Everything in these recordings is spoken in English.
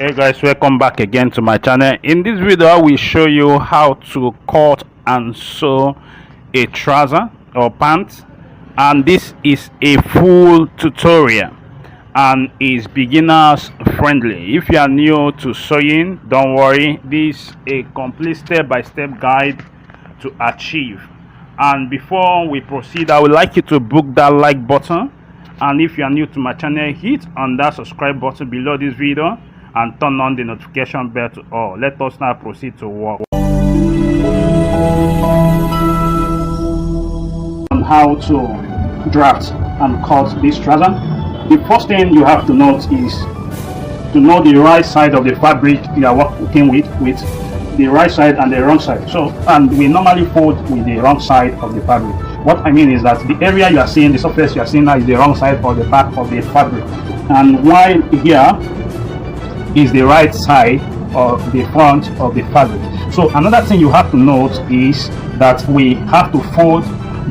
Hey guys, welcome back again to my channel. In this video I will show you how to cut and sew a trouser or pants, and this is a full tutorial and is beginners friendly. If you are new to sewing, don't worry, this is a complete step-by-step guide to achieve. And before we proceed, I would like you to book that like button, and if you are new to my channel, hit on that subscribe button below this video and turn on the notification bell to all. Let us now proceed to work on how to draft and cut this trouser. The first thing you have to note is to know the right side of the fabric you are working with the right side and the wrong side. So, and we normally fold with the wrong side of the fabric. What I mean is that the area you are seeing, the surface you are seeing now, is the wrong side or the back of the fabric, and while here is the right side or the front of the fabric. So another thing you have to note is that we have to fold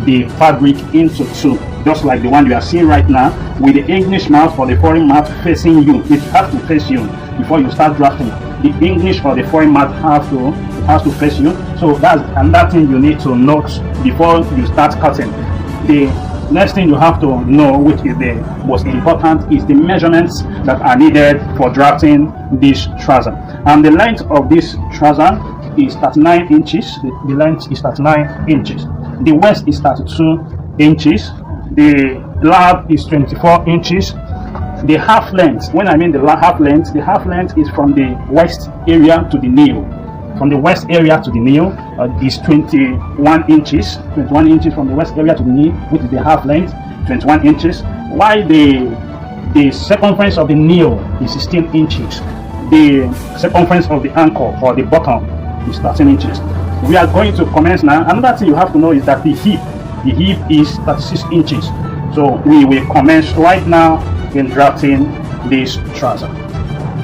the fabric into two, just like the one you are seeing right now, with the English mouth or the foreign mouth facing you. It has to face you before you start drafting. The English or the foreign mouth has to face you. So that's another thing you need to note before you start cutting. The next thing you have to know, which is the most important, is the measurements that are needed for drafting this trouser. And the length of this trouser is 39 inches. The length is 39 inches. The waist is 32 inches. The lap is 24 inches. The half length, when I mean the half length is from the waist area to the knee. From the waist area to the knee is 21 inches. 21 inches from the waist area to the knee, which is the half length, 21 inches. While the circumference of the knee is 16 inches. The circumference of the ankle or the bottom is 13 inches. We are going to commence now. Another thing you have to know is that the hip is 36 inches. So we will commence right now in drafting this trouser.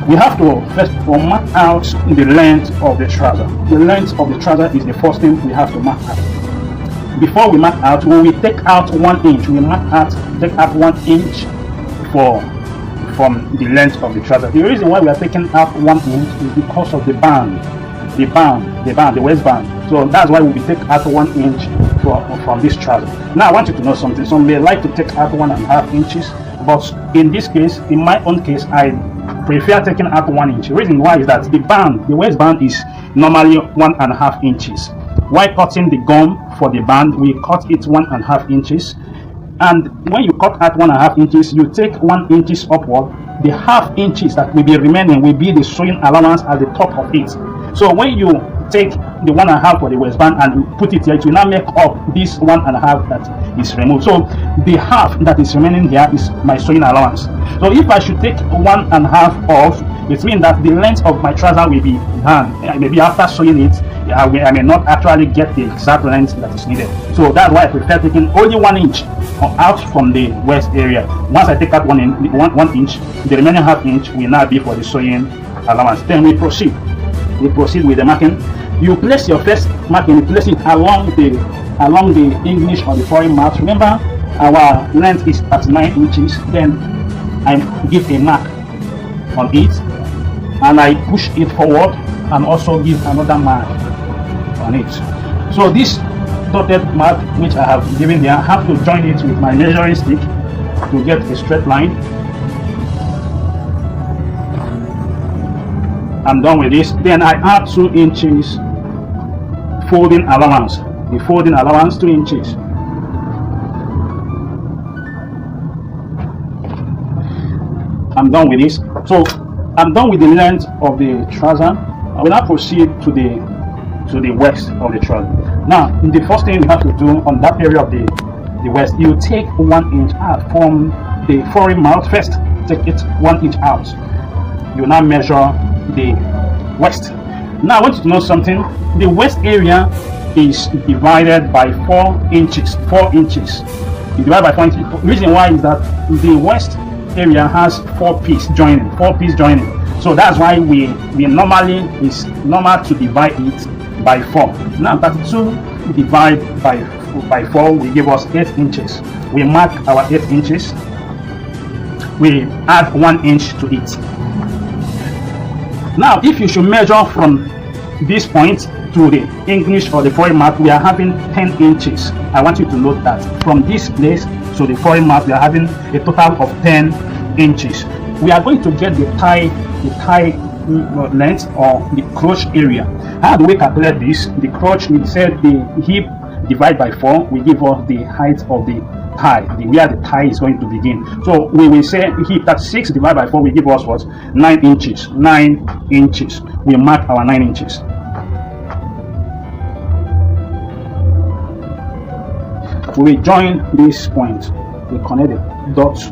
We have to first mark out the length of the trouser. The length of the trouser is the first thing we have to mark out. Before we mark out, we will take out 1 inch. We take out 1 inch from the length of the trouser. The reason why we are taking out 1 inch is because of the band, the waistband. So that's why we will take out 1 inch from this trouser. Now I want you to know something. Some may like to take out 1.5 inches, but in this case, in my own case, I prefer taking out 1 inch. The reason why is that the waistband is normally 1.5 inches. While cutting the gum for the band, we cut it 1.5 inches. And when you cut out 1.5 inches, you take 1 inch upward. The half inches that will be remaining will be the sewing allowance at the top of it. So when you take the 1.5 for the waistband and put it here, it will now make up this 1.5 that is removed. So the half that is remaining here is my sewing allowance. So if I should take 1.5 off, it means that the length of my trouser will be done. Maybe after sewing it, I may not actually get the exact length that is needed. So that's why I prefer taking only 1 inch out from the waist area. Once I take out 1 inch, the remaining half inch will now be for the sewing allowance. Then we proceed. With the marking. You place your first marking, you place it along the English or the foreign mouth. Remember, our length is 39 inches. Then I give a mark on it, and I push it forward, and also give another mark on it. So this dotted mark which I have given here, I have to join it with my measuring stick to get a straight line. I'm done with this. Then I add 2 inches folding allowance. The folding allowance, 2 inches. I'm done with this. So I'm done with the length of the trouser. I will now proceed to the waist of the trouser. Now, the first thing we have to do on that area of the waist, you take 1 inch out from the foreign mouth. First, take it 1 inch out. You now measure the waist. Now I want you to know something. The waist area is divided by 4 inches. 4 inches. You divide by 4 inches. The reason why is that the waist area has 4 piece joining. So that's why it's normal to divide it by 4. Now 32 divided by 4 will give us 8 inches. We mark our 8 inches. We add 1 inch to it. Now, if you should measure from this point to the English or the foreign mark, we are having 10 inches. I want you to note that from this place to the foreign mark, we are having a total of 10 inches. We are going to get the thigh length or the crotch area. How do we calculate this? The crotch, we said the hip divided by 4 will give us the height of the thigh, where the thigh is going to begin. So we will say hip, that 6 divided by 4 will give us what? 9 inches. 9 inches. We mark our 9 inches. We will join this point. We connect the dots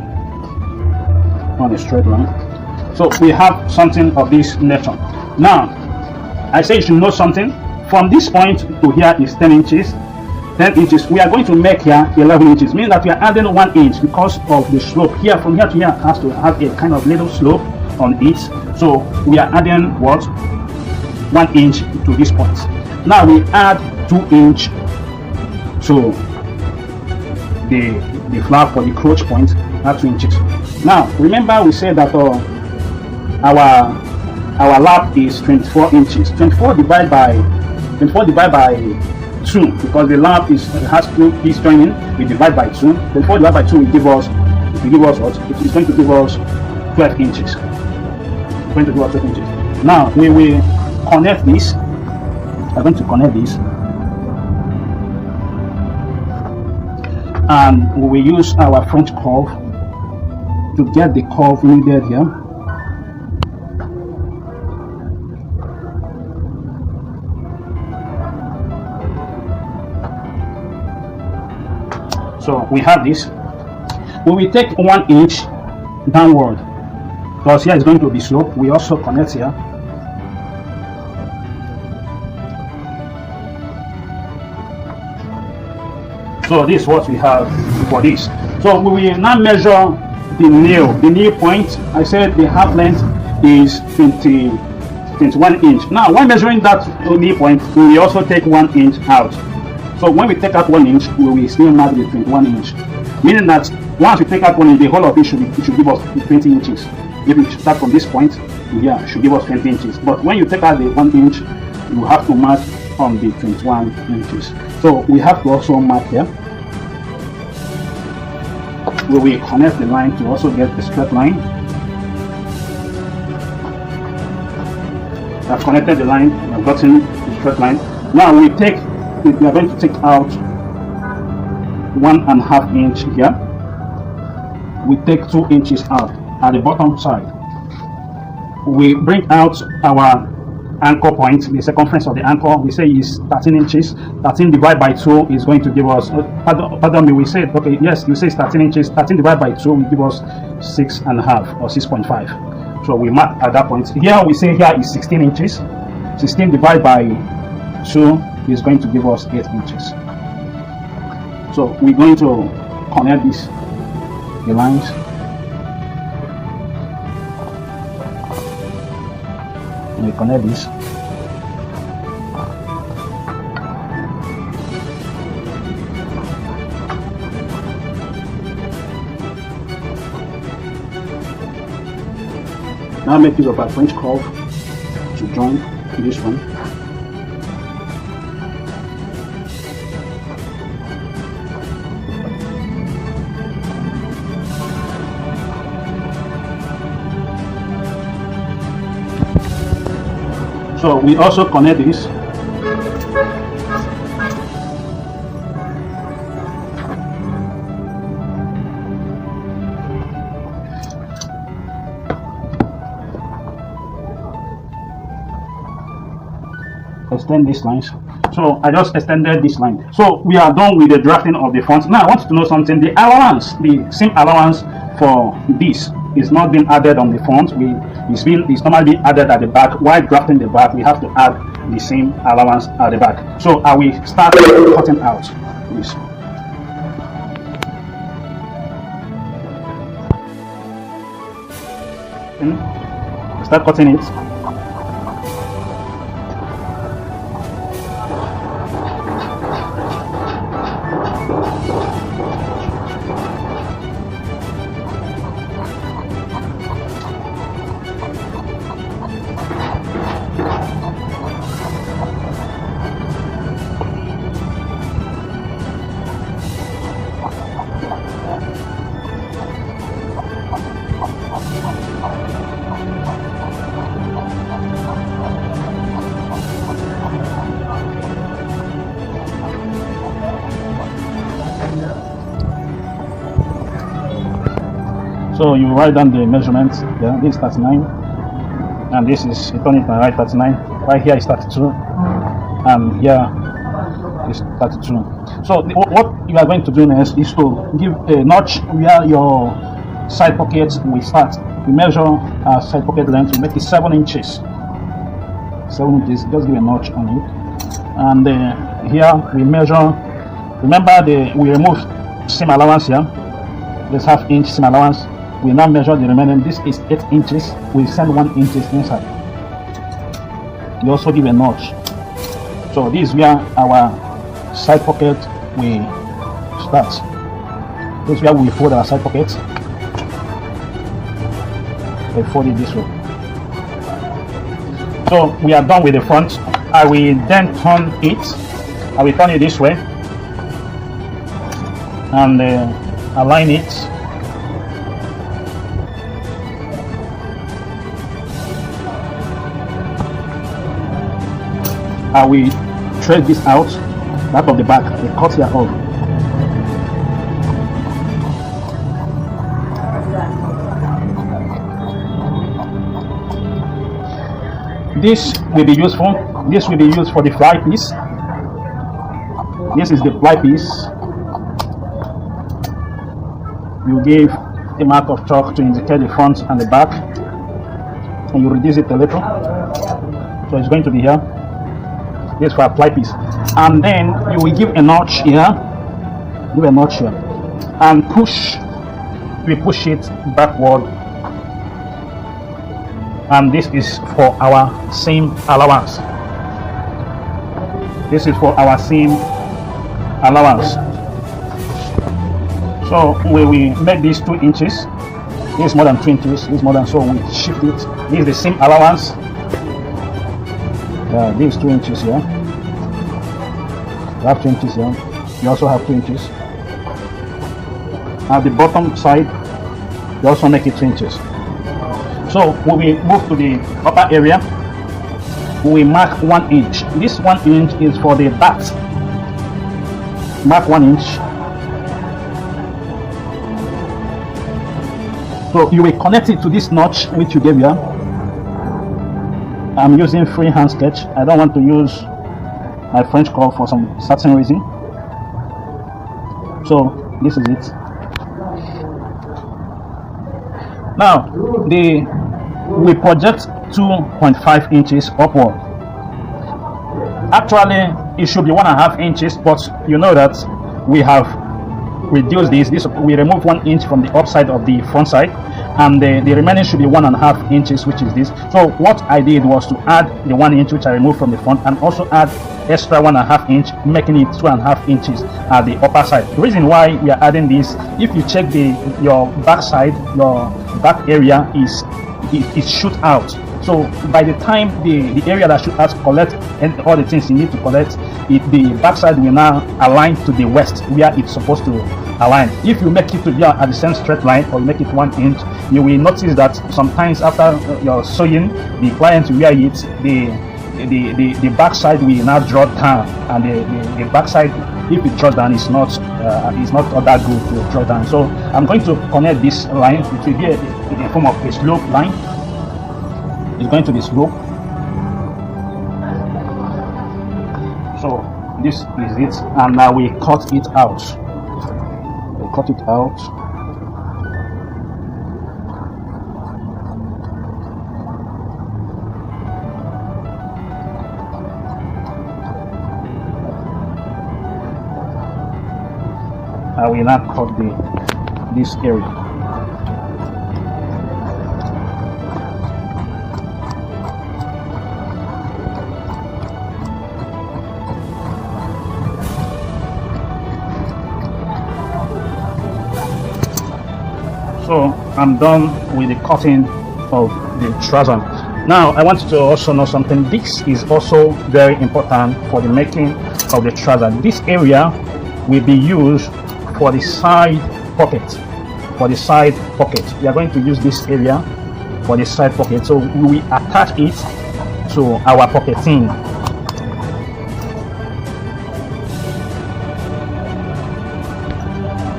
on a straight line. So we have something of this nature. Now, I say you should know something. From this point to here is 10 inches. 10 inches. We are going to make here 11 inches, meaning that we are adding 1 inch because of the slope. Here, from here to here, has to have a kind of little slope on it. So we are adding what? 1 inch to this point. Now we add 2 inch to the flap for the crotch point. Add 2 inches. Now remember we said that our lap is 24 inches. 24 divided by 2, because the lap has 2 pieces joining. We divide by 2. 24 divided by 2 will give us what? It is going to give us 12 inches. It's going to give us 12 inches. Now we will connect this. I'm going to connect this, and we will use our French curve to get the curve needed here. So we have this. We will take 1 inch downward because here is going to be slope. We also connect here. So this is what we have for this. So we will now measure the nail point. I said the half length is 21 inch. Now when measuring that nail point, we will also take 1 inch out. So when we take out 1 inch, we will still mark the 21 inch. Meaning that once we take out 1 inch, the whole of it should give us 20 inches. If we start from this point to here, it should give us 20 inches. But when you take out the 1 inch, you have to mark on the 21 inches. So we have to also mark here. We will connect the line to also get the straight line. I've connected the line, I've gotten the straight line. Now we are going to take out 1.5 inch here. We take 2 inches out at the bottom side. We bring out our anchor point, the circumference of the anchor. We say is 13 inches. 13 divided by 2 is going to give us, pardon me, we said, okay, yes, you say it's 13 inches. 13 divided by 2 will give us 6.5 or 6.5. So we mark at that point. Here we say here is 16 inches. 16 divided by 2 is going to give us 8 inches. So we're going to connect the lines. We connect this. Now make use of our French curve to join this one. So we also connect this. Extend these lines. So I just extended this line. So we are done with the drafting of the font. Now I want you to know something. The allowance, the seam allowance for this is not being added on the font. It's normally being added at the back. While drafting the back, we have to add the same allowance at the back. So I will start cutting out this. Start cutting it. So you write down the measurements. Yeah, this is 39, and this is, you turn it and write 39. Right here is 32, and here is 32. So what you are going to do next is to give a notch where your side pockets will start. We measure our side pocket length to make it 7 inches. 7 inches. Just give a notch on it, and here we measure. Remember, we remove seam allowance here. This half-inch seam allowance. We now measure the remaining. This is 8 inches. We send 1 inch inside. We also give a notch. So this is where our side pocket will start. This is where we fold our side pocket. We fold it this way. So we are done with the front. I will then turn it. I will turn it this way and align it. I will thread this out of the back, the cut here off. This will be useful. This will be used for the fly piece. This is the fly piece. You give a mark of chalk to indicate the front and the back, and you reduce it a little. So it's going to be here. This for a fly piece, and then you will give a notch here. Give a notch here, and push. We push it backward. And this is for our seam allowance. This is for our seam allowance. So we will make this 2 inches. This is more than 2 inches. This is more than, so we shift it. This is the seam allowance. This is 2 inches here. You have 2 inches here. You also have 2 inches. At the bottom side, you also make it 2 inches. So when we move to the upper area, we mark 1 inch. This 1 inch is for the back. Mark 1 inch. So you will connect it to this notch which you gave here. I'm using freehand sketch. I don't want to use my French curve for some certain reason. So this is it. Now we project 2.5 inches upward. Actually it should be 1.5 inches, but you know that we have reduced this. We remove 1 inch from the upside of the front side, and the remaining should be 1.5 inches, which is this. So what I did was to add the 1 inch which I removed from the front, and also add extra 1.5 inch, making it 2.5 inches at the upper side. The reason why we are adding this, if you check your back side, your back area is shoot out. So by the time the area that shoot out collect and all the things you need to collect, the backside will now align to the west where it's supposed to align. If you make it to be at the same straight line, or you make it 1 inch, you will notice that sometimes after your sewing, the client will wear it, the backside will now draw down, and the backside, if it draws down, is not all that good to draw down. So I'm going to connect this line. It will be in the form of a slope line. It's going to be slope. So this is it, and now we cut it out. We cut it out. I will now cut this area. So I'm done with the cutting of the trouser. Now I want you to also know something. This is also very important for the making of the trouser. This area will be used for the side pocket. For the side pocket, we are going to use this area for the side pocket. So we will attach it to our pocketing.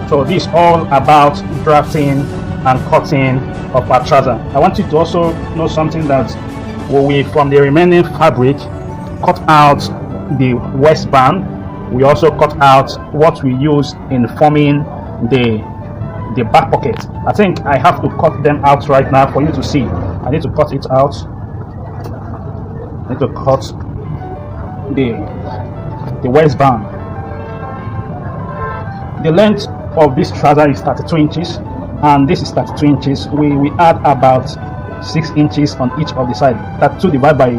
So this is all about drafting and cutting of our trouser. I want you to also know something, that we from the remaining fabric cut out the waistband. We also cut out what we use in forming the back pocket. I think I have to cut them out right now for you to see. I need to cut it out. I need to cut the waistband. The length of this trouser is 32 inches, and this is 32 inches. We add about 6 inches on each of the side. That 2 divided by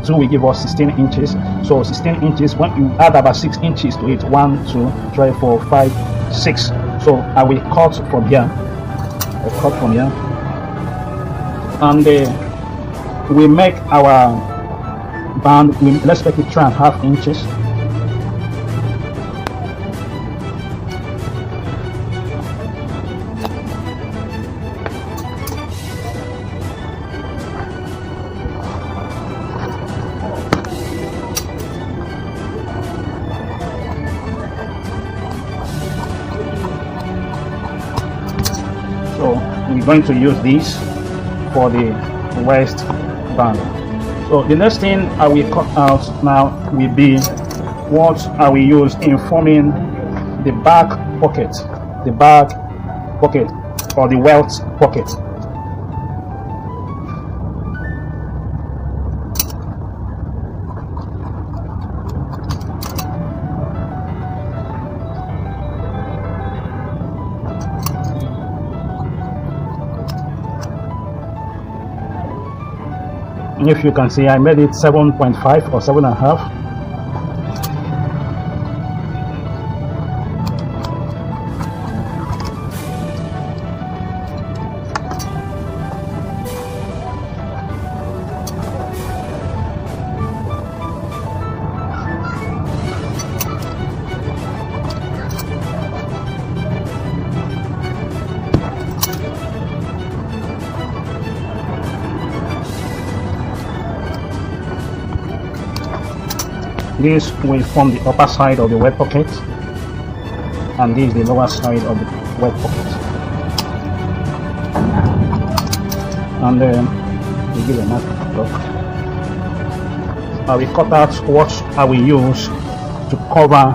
2 will give us 16 inches. So 16 inches, when you add about 6 inches to it, 1 2 3 4 5 6. So I will cut from here. I cut from here, and we make our band. Let's make it 3.5 inches. So we're going to use this for the waist band. So the next thing I will cut out now will be what I will use in forming the back pocket, or the welt pocket. If you can see, I made it 7.5 or 7.5. This will form the upper side of the wet pocket, and this is the lower side of the wet pocket. And then we give a mark. I will cut out what I will use to cover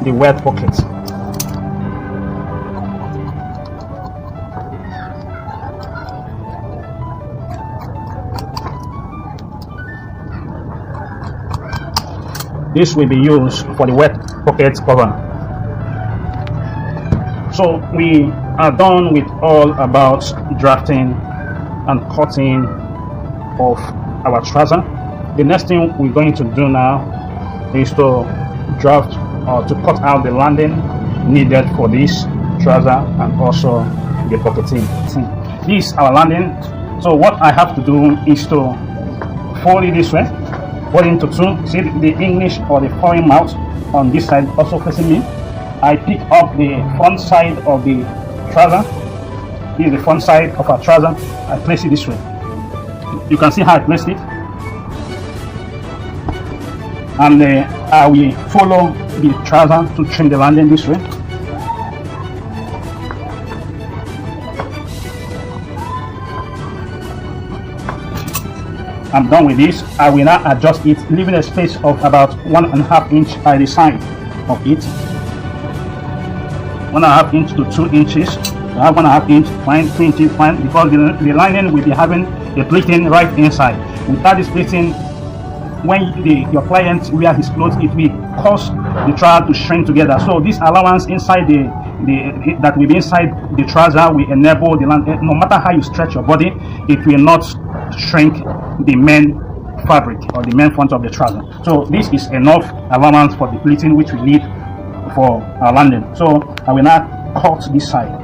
the wet pocket. This will be used for the wet pocket cover. So we are done with all about drafting and cutting of our trouser. The next thing we're going to do now is to draft or to cut out the landing needed for this trouser and also the pocketing. This is our landing. So what I have to do is to fold it this way, fold into two. See the English or the foreign mouth on this side also facing me. I pick up the front side of the trouser. This is the front side of our trouser. I place it this way. You can see how I placed it. And I will follow the trouser to trim the landing this way. I'm done with this. I will now adjust it, leaving a space of about 1.5 inch either side of it. 1.5 inch to 2 inches. I have 1.5 inch, fine, 2 inches, fine, because the lining will be having a pleating right inside. Without this pleating, when your client wears his clothes, it will cause the trouser to shrink together. So this allowance inside that will be inside the trouser will enable the land. No matter how you stretch your body, it will not shrink the main fabric or the main front of the trouser. So this is enough allowance for the pleating which we need for our landing. So I will now cut this side.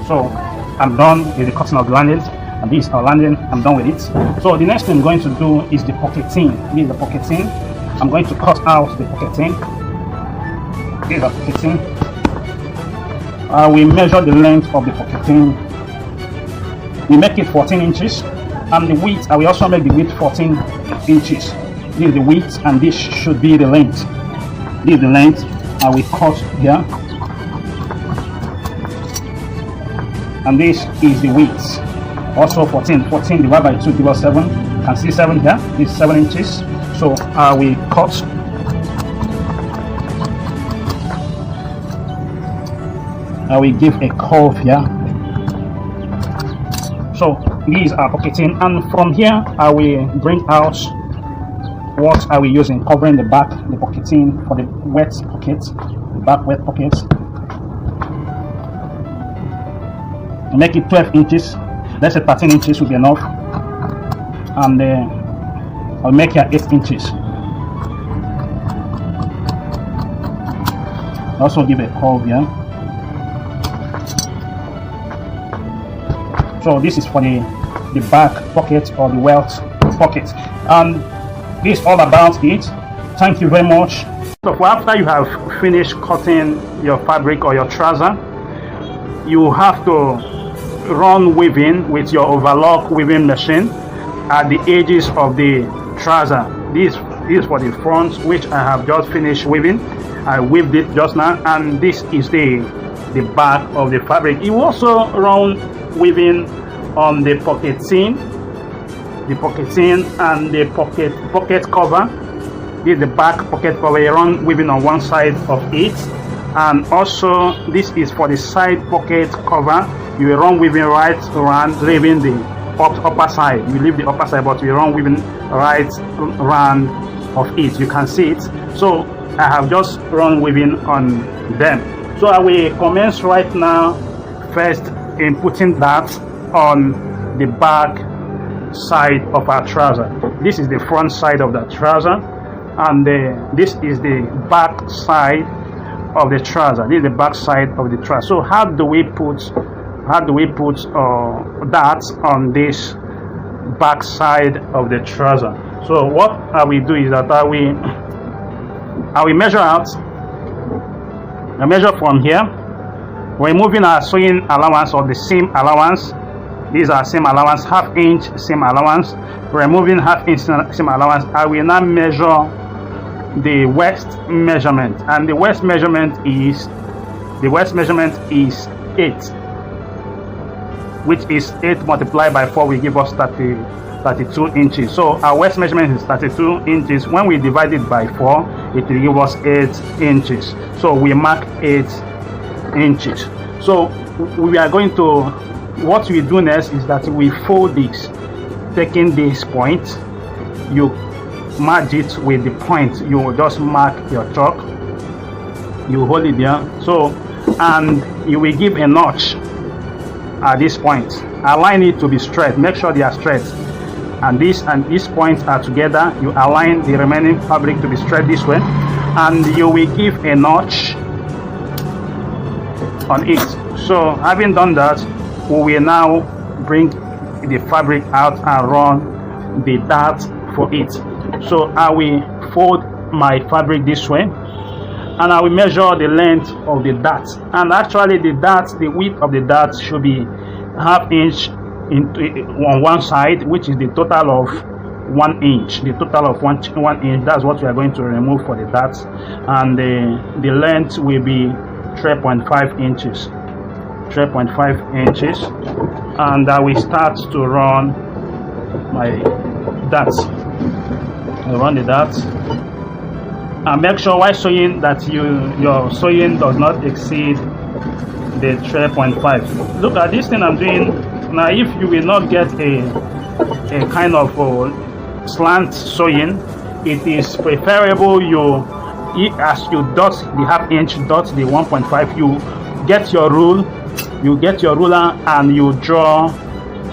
So I'm done with the cutting of the landing, and this is our landing. I'm done with it. So the next thing I'm going to do is the pocketing. This is the pocketing. I'm going to cut out the pocketing. This is the pocketing. We measure the length of the pocketing. We make it 14 inches. And the width, I will also make the width 14 inches. This is the width, and this should be the length. This is the length. I will cut here, and this is the width. Also 14 divided by 2 give us 7. You can see 7 here. This is 7 inches. So I will cut. I will give a curve here. So these are pocketing, and from here I will bring out what I will use in covering the back, the pocketing for the wet pockets, the back wet pockets. Make it 12 inches. Let's say 13 inches will be enough, and I'll make here 8 inches. Also give a curve here. So this is for the back pocket or the welt pocket, and this is all about it. Thank you very much. So after you have finished cutting your fabric or your trouser, you have to run weaving with your overlock weaving machine at the edges of the trouser. This is for the front, which I have just finished weaving. I weaved it just now, and this is the back of the fabric. You also run weaving on the pocketing and the pocket cover. This is the back pocket cover. You run weaving on one side of it, and also this is for the side pocket cover. You will run weaving right around, leaving the upper side. You leave the upper side, but you run weaving right around of it. You can see it. So I have just run weaving on them. So I will commence right now first in putting that on the back side of our trouser. This is the front side of the trouser, and this is the back side of the trouser. This is the back side of the trouser. So how do we put that on this back side of the trouser? So what I will do is that I will measure out. I measure from here. We're moving our sewing allowance or the seam allowance. These are seam allowance, half inch seam allowance. We're moving half inch seam allowance. I will now measure the waist measurement, and the waist measurement is 8, which is 8 multiplied by 4 will give us 32 inches. So our waist measurement is 32 inches. When we divide it by 4, it will give us 8 inches. So we mark 8 inches. So we are going to, what we do next is that we fold this, taking this point, you match it with the point. You just mark your chalk, you hold it there. So, and you will give a notch at this point. Align it to be straight. Make sure they are straight, and these points are together. You align the remaining fabric to be straight this way, and you will give a notch on it. So having done that, we will now bring the fabric out and run the dart for it. So I will fold my fabric this way, and I will measure the length of the dart. And actually the width of the dart should be half inch on one side, which is the total of 1 inch. The total of 1 inch, that's what we are going to remove for the dart. And the length will be 3.5 inches. 3.5 inches. And I will start to run my darts. I run the darts, and make sure while sewing that your sewing does not exceed the 3.5. Look at this thing I'm doing now. If you will not get a kind of slant sewing, it is preferable as you dot the half inch, dot the 1.5, you get your ruler and you draw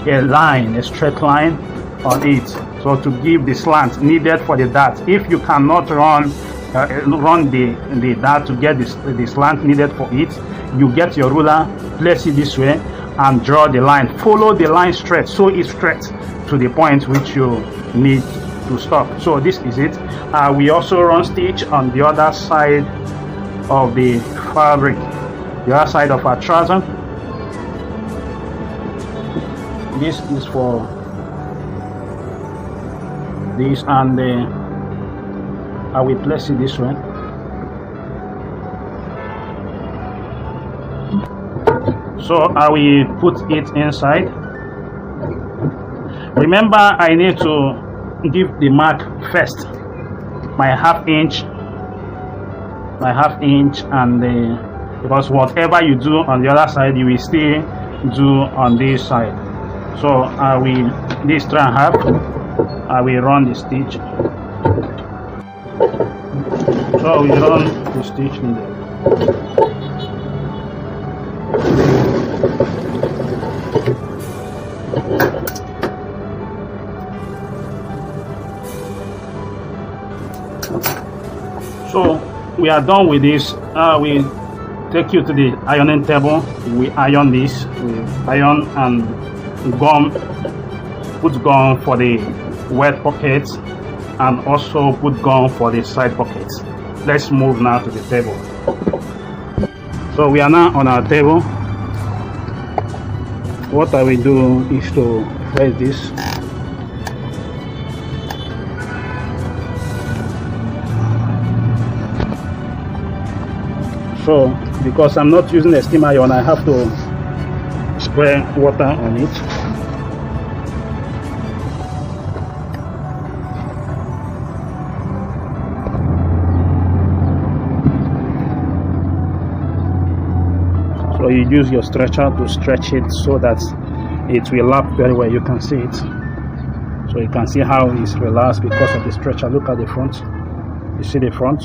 a line, a straight line on it, so to give the slant needed for the dart. If you cannot run the dart to get the slant needed for it, you get your ruler, place it this way, and draw the line. Follow the line straight, so it's straight to the point which you need to stop. So this is it. We also run stitch on the other side of the fabric, the other side of our trouser. This is for this, and I will place it this way. So I will put it inside. Remember, I need to give the mark first, my half inch, and because whatever you do on the other side, you will still do on this side. So I will this 3.5. I will run the stitch. So we run the stitch in there. So we are done with this. We take you to the ironing table. We iron this. We iron and gum. Put gum for the wet pockets and also put gum for the side pockets. Let's move now to the table. So we are now on our table. What I will do is to press this. So because I'm not using a steam iron, I have to spray water on it. So you use your stretcher to stretch it so that it will lap very well. You can see it. So you can see how it's relaxed because of the stretcher. Look at the front. You see the front.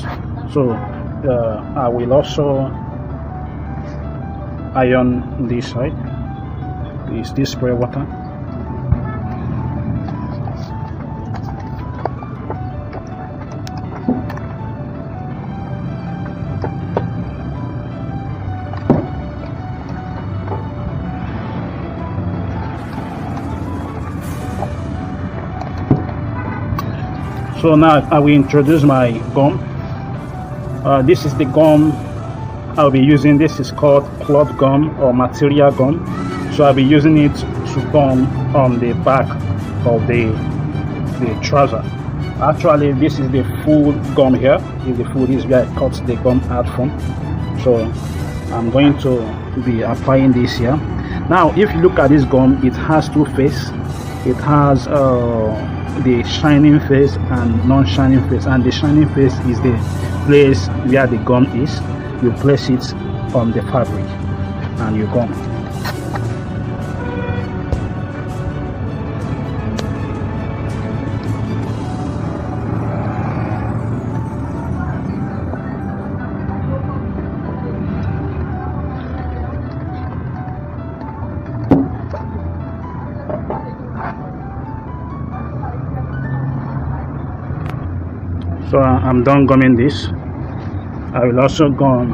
So I will also iron this side. Is this spray water. So now I will introduce my gum. This is the gum I'll be using. This is called cloth gum or material gum. So I'll be using it to gum on the back of the trouser. Actually, this is the full gum here. The full is where I cut the gum out from. So I'm going to be applying this here. Now, if you look at this gum, it has two faces. It has the shining face and non-shining face, and the shining face is the place where the gum is. You place it on the fabric and you gum. So I'm done gumming this. I will also gum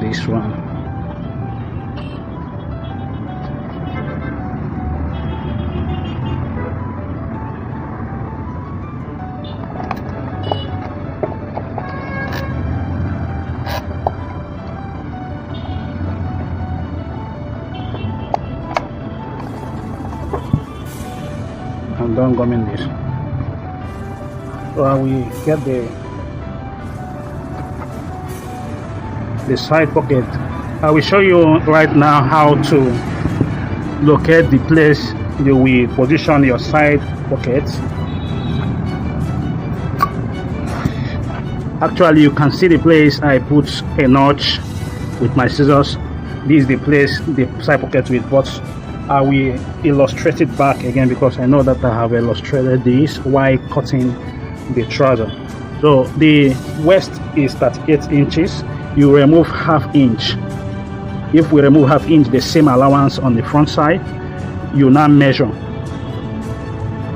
this one. I'm done gumming this. So I will get the side pocket. I will show you right now how to locate the place you will position your side pockets. Actually, you can see the place I put a notch with my scissors. This is the place the side pocket will, but I will illustrate it back again because I know that I have illustrated this while cutting the trouser. So the waist is 38 inches. You remove half inch. If we remove half inch, the same allowance on the front side, you now measure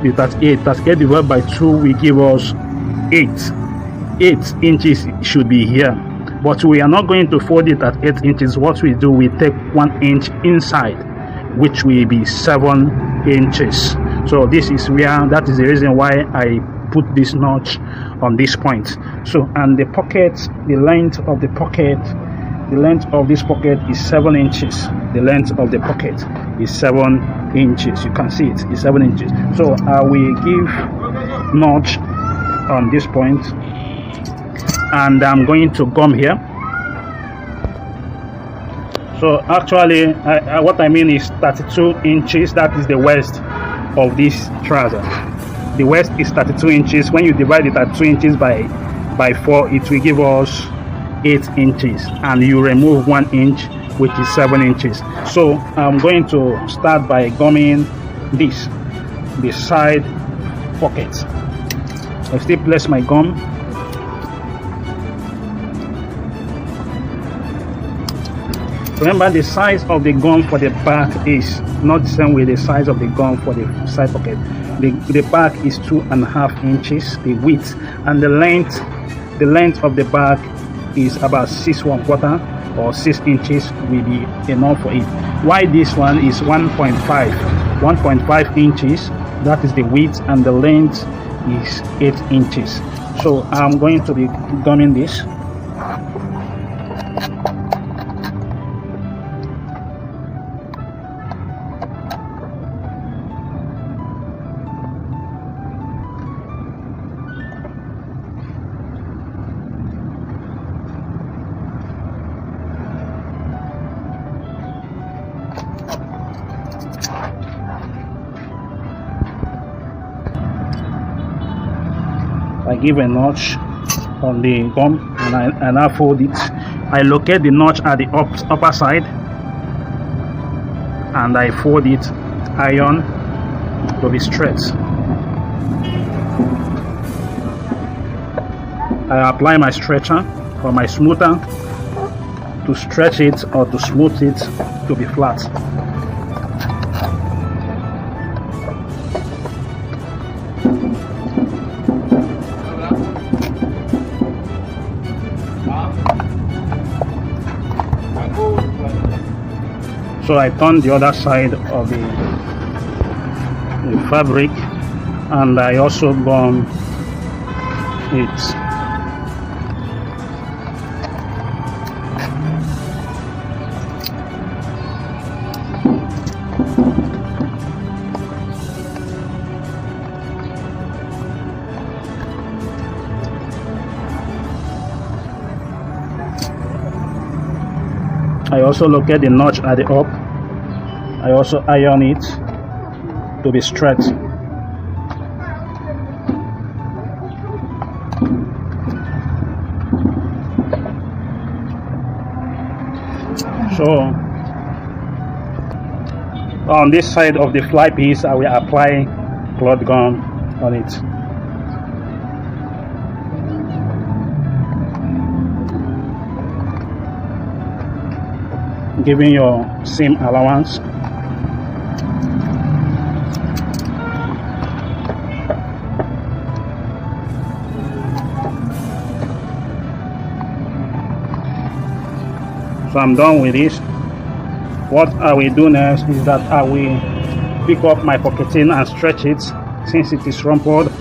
the 38 divided by 2 will give us 8 inches should be here, but we are not going to fold it at 8 inches. What we do, we take 1 inch inside, which will be 7 inches. So this is where, that is the reason why I put this notch on this point. So, and the pocket, the length of the pocket, the length of this pocket is 7 inches. The length of the pocket is 7 inches. You can see it's 7 inches. So I will give notch on this point, and I'm going to gum here. So actually what I mean is 32 inches. That is the waist of this trouser. The waist is 32 inches. When you divide it at 2 inches by 4, it will give us 8 inches, and you remove 1 inch, which is 7 inches. So I'm going to start by gumming the side pocket. I still place my gum. Remember, the size of the gum for the back is not the same with the size of the gum for the side pocket. The back is 2.5 inches, the width, and the length of the back is about 6 1/4 or 6 inches will be enough for it. Why this one is 1.5 inches, that is the width, and the length is 8 inches. So I'm going to be gumming this. I give a notch on the gum, and I fold it. I locate the notch at the upper side, and I fold it iron to be straight. I apply my stretcher or my smoother to stretch it or to smooth it to be flat. So I turn the other side of the fabric, and I also gum it. I also locate the notch at the up. I also iron it to be straight. So on this side of the fly piece, I will apply cloth gum on it. Giving your seam allowance. So I'm done with this. What I will do next is that I will pick up my pocketing and stretch it. Since it is rumpled,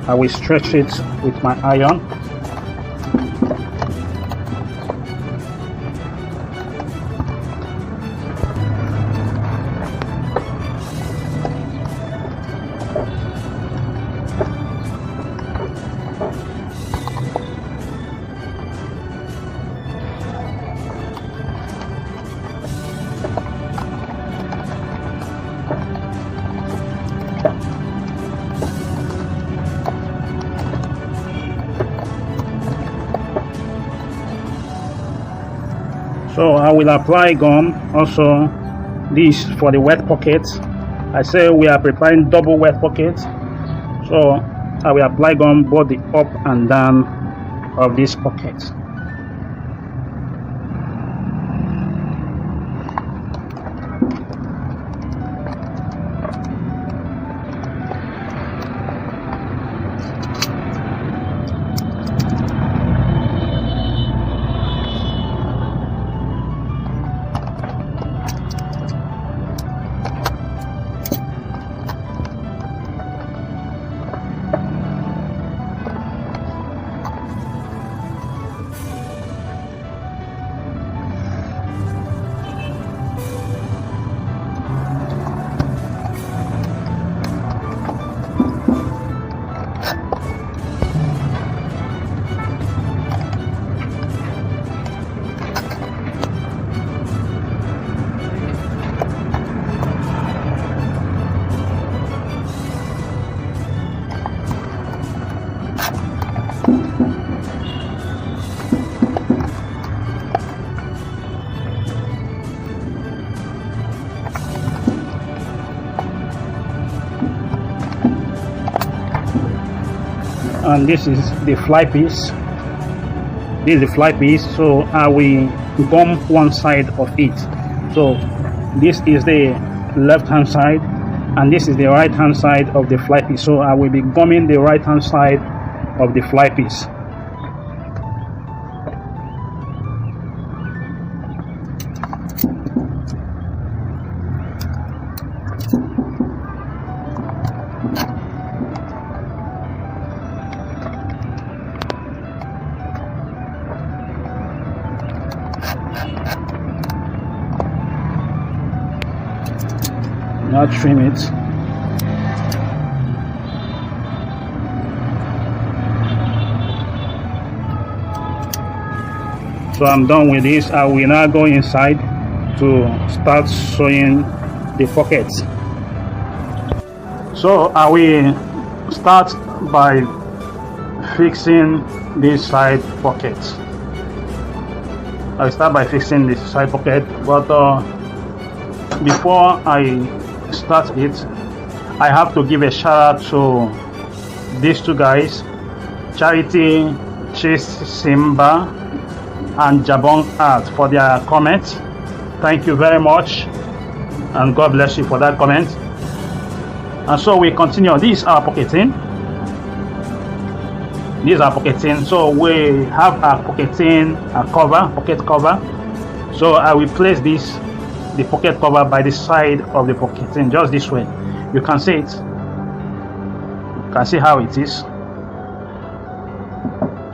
I will stretch it with my iron. So I will apply gum also this for the wet pocket. I say we are preparing double wet pocket, so I will apply gum both the up and down of this pocket. and this is the fly piece. This is the fly piece, so I will gum one side of it. So this is the left hand side and this is the right hand side of the fly piece, so I will be gumming the right hand side of the fly piece. Now trim it. So I'm done with this. I will now go inside to start sewing the pockets. So I will start by fixing this side pocket. I'll start by fixing this side pocket, but before I start it, I have to give a shout out to these two guys, Charity Chase Simba and Jabong Art, for their comments. Thank you very much and God bless you for that comment. And so we continue. These are pocketing. These are pocketing. So we have a pocketing pocket cover. So I will place the pocket cover by the side of the pocketing, just this way. You can see it. You can see how it is.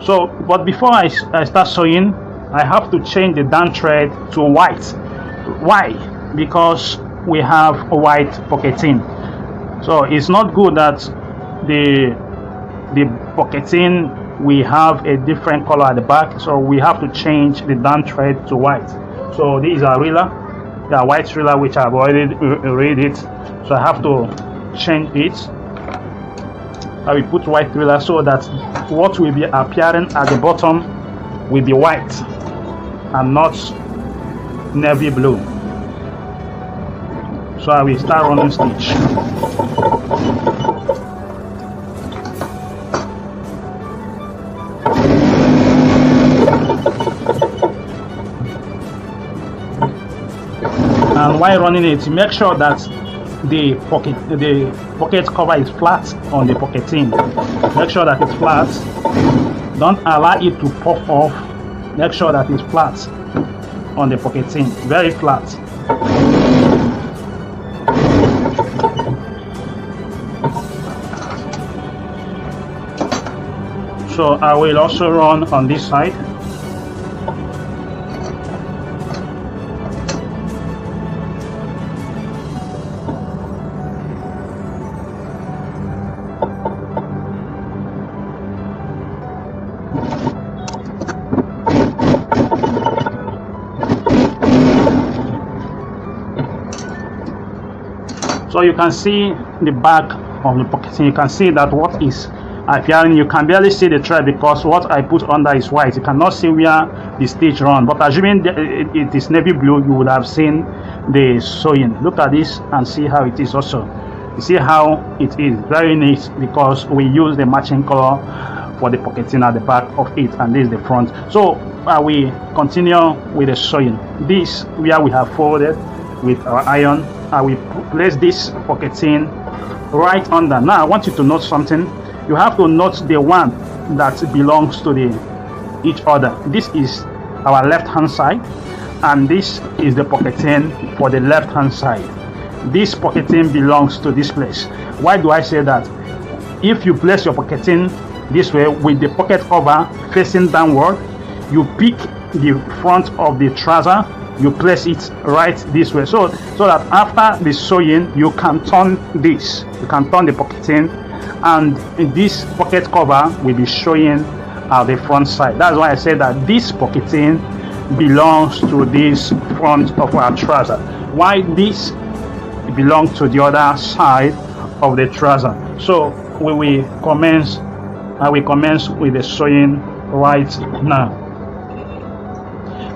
So, but before I start sewing, I have to change the down thread to white. Why? Because we have a white pocketing. So it's not good that the pocketing we have a different color at the back. So we have to change the down thread to white. So these are reeler. The white riller, which I've already read it, so I have to change it. I will put white riller so that what will be appearing at the bottom will be white and not navy blue. So I will start running stitch. And while running it, make sure that the pocket cover is flat on the pocketing. Make sure that it's flat. Don't allow it to pop off. Make sure that it's flat on the pocketing, very flat. So I will also run on this side. So you can see the back of the pocketing. You can see that what is appearing, you can barely see the thread because what I put under is white. You cannot see where the stitch run, but assuming it is navy blue, you would have seen the sewing. Look at this and see how it is also. You see how it is very neat because we use the matching color for the pocketing at the back of it, and this is the front. So we continue with the sewing. This where we have folded with our iron, I will place this pocketing right under. Now I want you to note something. You have to note the one that belongs to each other. This is our left hand side and this is the pocketing for the left hand side. This pocketing belongs to this place. Why do I say that? If you place your pocketing this way with the pocket cover facing downward, you pick the front of the trouser, you place it right this way, so that after the sewing you can turn this, you can turn the pocketing, and this pocket cover will be showing at the front side. That's why I say that this pocketing belongs to this front of our trouser, while this belongs to the other side of the trouser. So we will commence. I will commence with the sewing right now.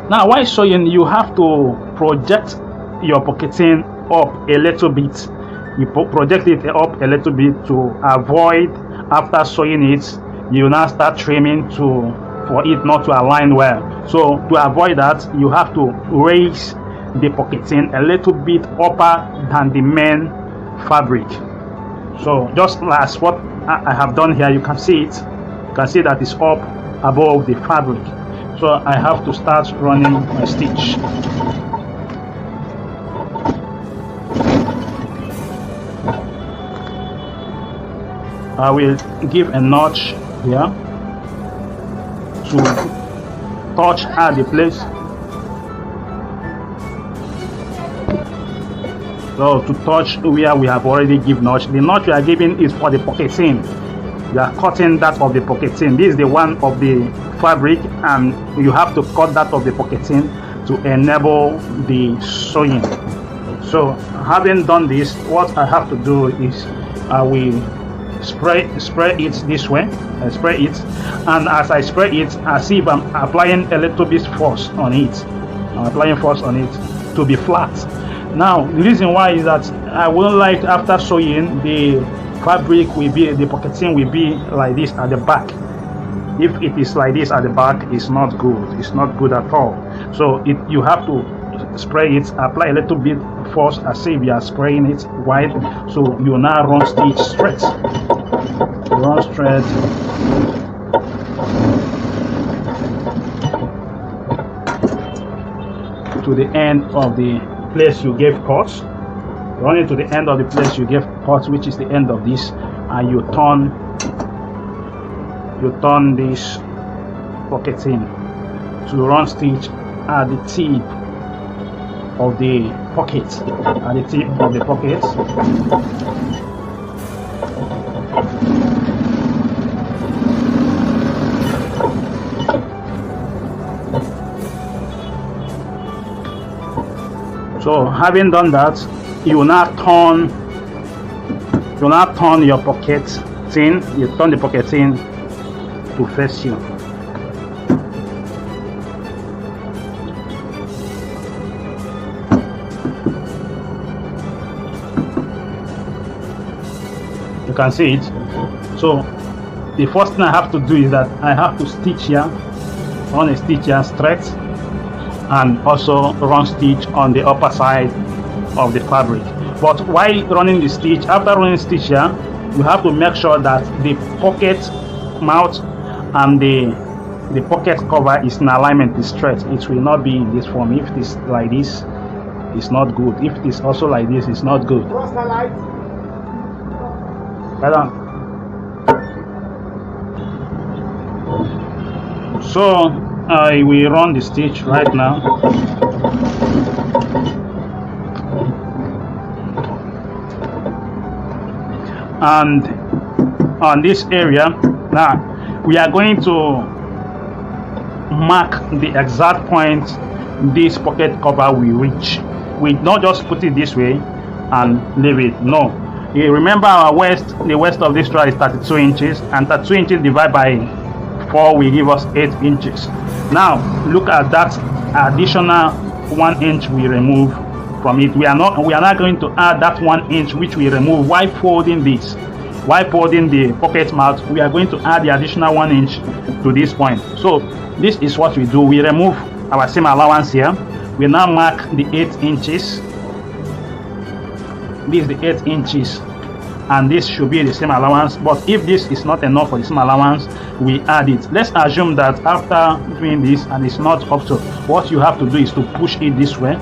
Now while sewing, you have to project your pocketing up a little bit. You project it up a little bit to avoid, after sewing it, you now start trimming for it not to align well. So to avoid that, you have to raise the pocketing a little bit upper than the main fabric. So just as what I have done here, you can see it. You can see that it's up above the fabric. So I have to start running my stitch. I will give a notch here to touch at the place. So to touch where we have already given notch. The notch we are giving is for the pocketing. You are cutting that of the pocketing. This is the one of the fabric, and you have to cut that of the pocketing to enable the sewing. So having done this, what I have to do is I will spray it this way. I spray it, and as I spray it, I see if I'm applying a little bit force on it. I'm applying force on it to be flat. Now the reason why is that I wouldn't like, after sewing, the fabric will be, the pocketing will be like this at the back. If it is like this at the back, it's not good. It's not good at all. So you have to spray it, apply a little bit force as if you are spraying it wide. So you now run stitch straight. Run straight. To the end of the place you gave cuts. Run it to the end of the place you gave cuts, which is the end of this, and you turn this pocketing to run stitch at the tip of the pocket. At the tip of the pocket. So having done that, you now turn your pocketing. You turn the pocketing to face you. You can see it. So the first thing I have to do is that I have to stitch here, run a stitch here straight, and also run stitch on the upper side of the fabric. But while running the stitch, after running stitch here, you have to make sure that the pocket mouth and the pocket cover is in alignment, is straight. It will not be in this form. If it is like this, it's not good. If it is also like this, it's not good. So I will run the stitch right now. And on this area, now we are going to mark the exact point this pocket cover will reach. We not just put it this way and leave it. No, you remember our waist, the waist of this trouser is 32 inches, and 32 inches divided by 4 will give us 8 inches. Now look at that additional 1 inch we remove from it. We are not going to add that 1 inch which we remove while folding this. While folding the pocket mouth, we are going to add the additional 1 inch to this point. So this is what we do. We remove our seam allowance here. We now mark the 8 inches. This is the 8 inches, and this should be the seam allowance. But if this is not enough for the seam allowance, we add it. Let's assume that after doing this and it's not up to, what you have to do is to push it this way.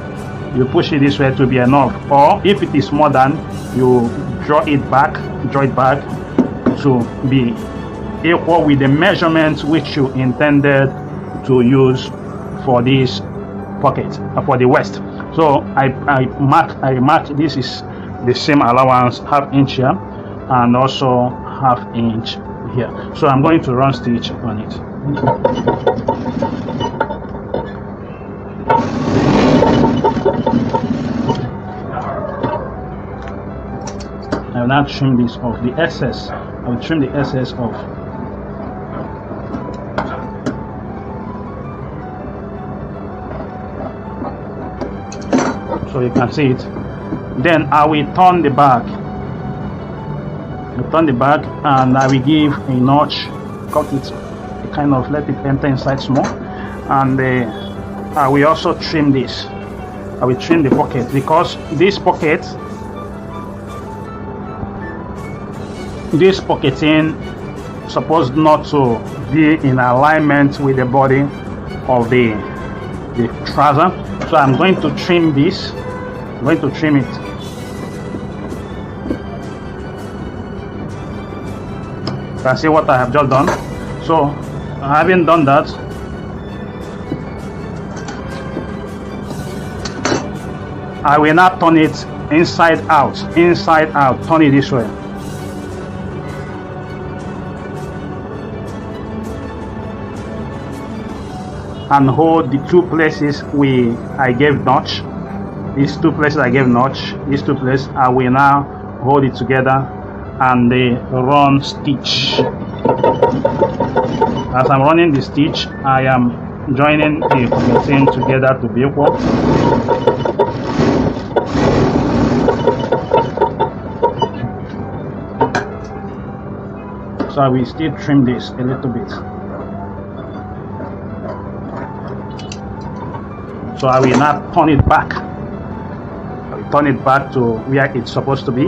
You push it this way to be enough, or if it is more than, you draw it back to be equal with the measurements which you intended to use for this pocket, for the waist. So I mark this is the same allowance, ½ inch here and also ½ inch here. So I'm going to run stitch on it. I will now trim this off, the excess. I will trim the excess off. So you can see it. Then I will turn the back. I turn the back and I will give a notch cut it, kind of let it enter inside small. And I will also trim this. I will trim the pocket, because this pocketing supposed not to be in alignment with the body of the trouser. So I'm going to trim this. I'm going to trim it. You can see what I have just done. So having done that, I will now turn it inside out, turn it this way. And hold the two places I gave notch. These two places I gave notch. These two places I will now hold it together and run stitch. As I'm running the stitch, I am joining the pocketing together to be equal. So I will still trim this a little bit. So I will now turn it back. I will turn it back to where it's supposed to be.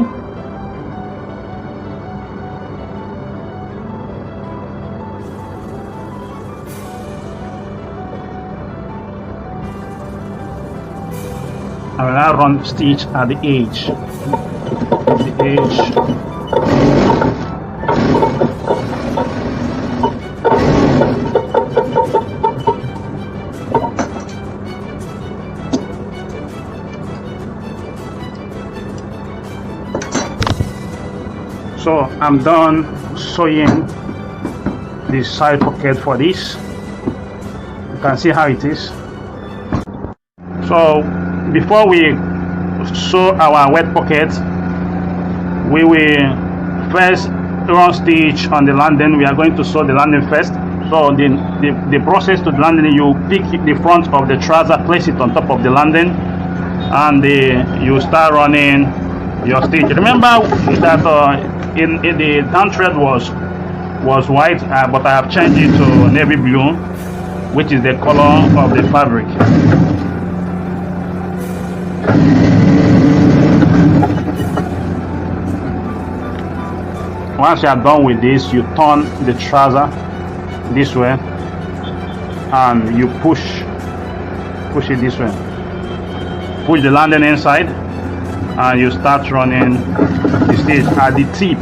I will now run stitch at the edge. So I'm done sewing the side pocket for this. You can see how it is. So before we sew our wet pocket, we will first run stitch on the landing. We are going to sew the landing first. So the process to the landing, you pick the front of the trouser, place it on top of the landing, and you start running your stitch. Remember that in the down thread was white, but I have changed it to navy blue, which is the color of the fabric. Once you are done with this, you turn the trouser this way and you push it this way. Push the landing inside and you start running the stitch at the tip.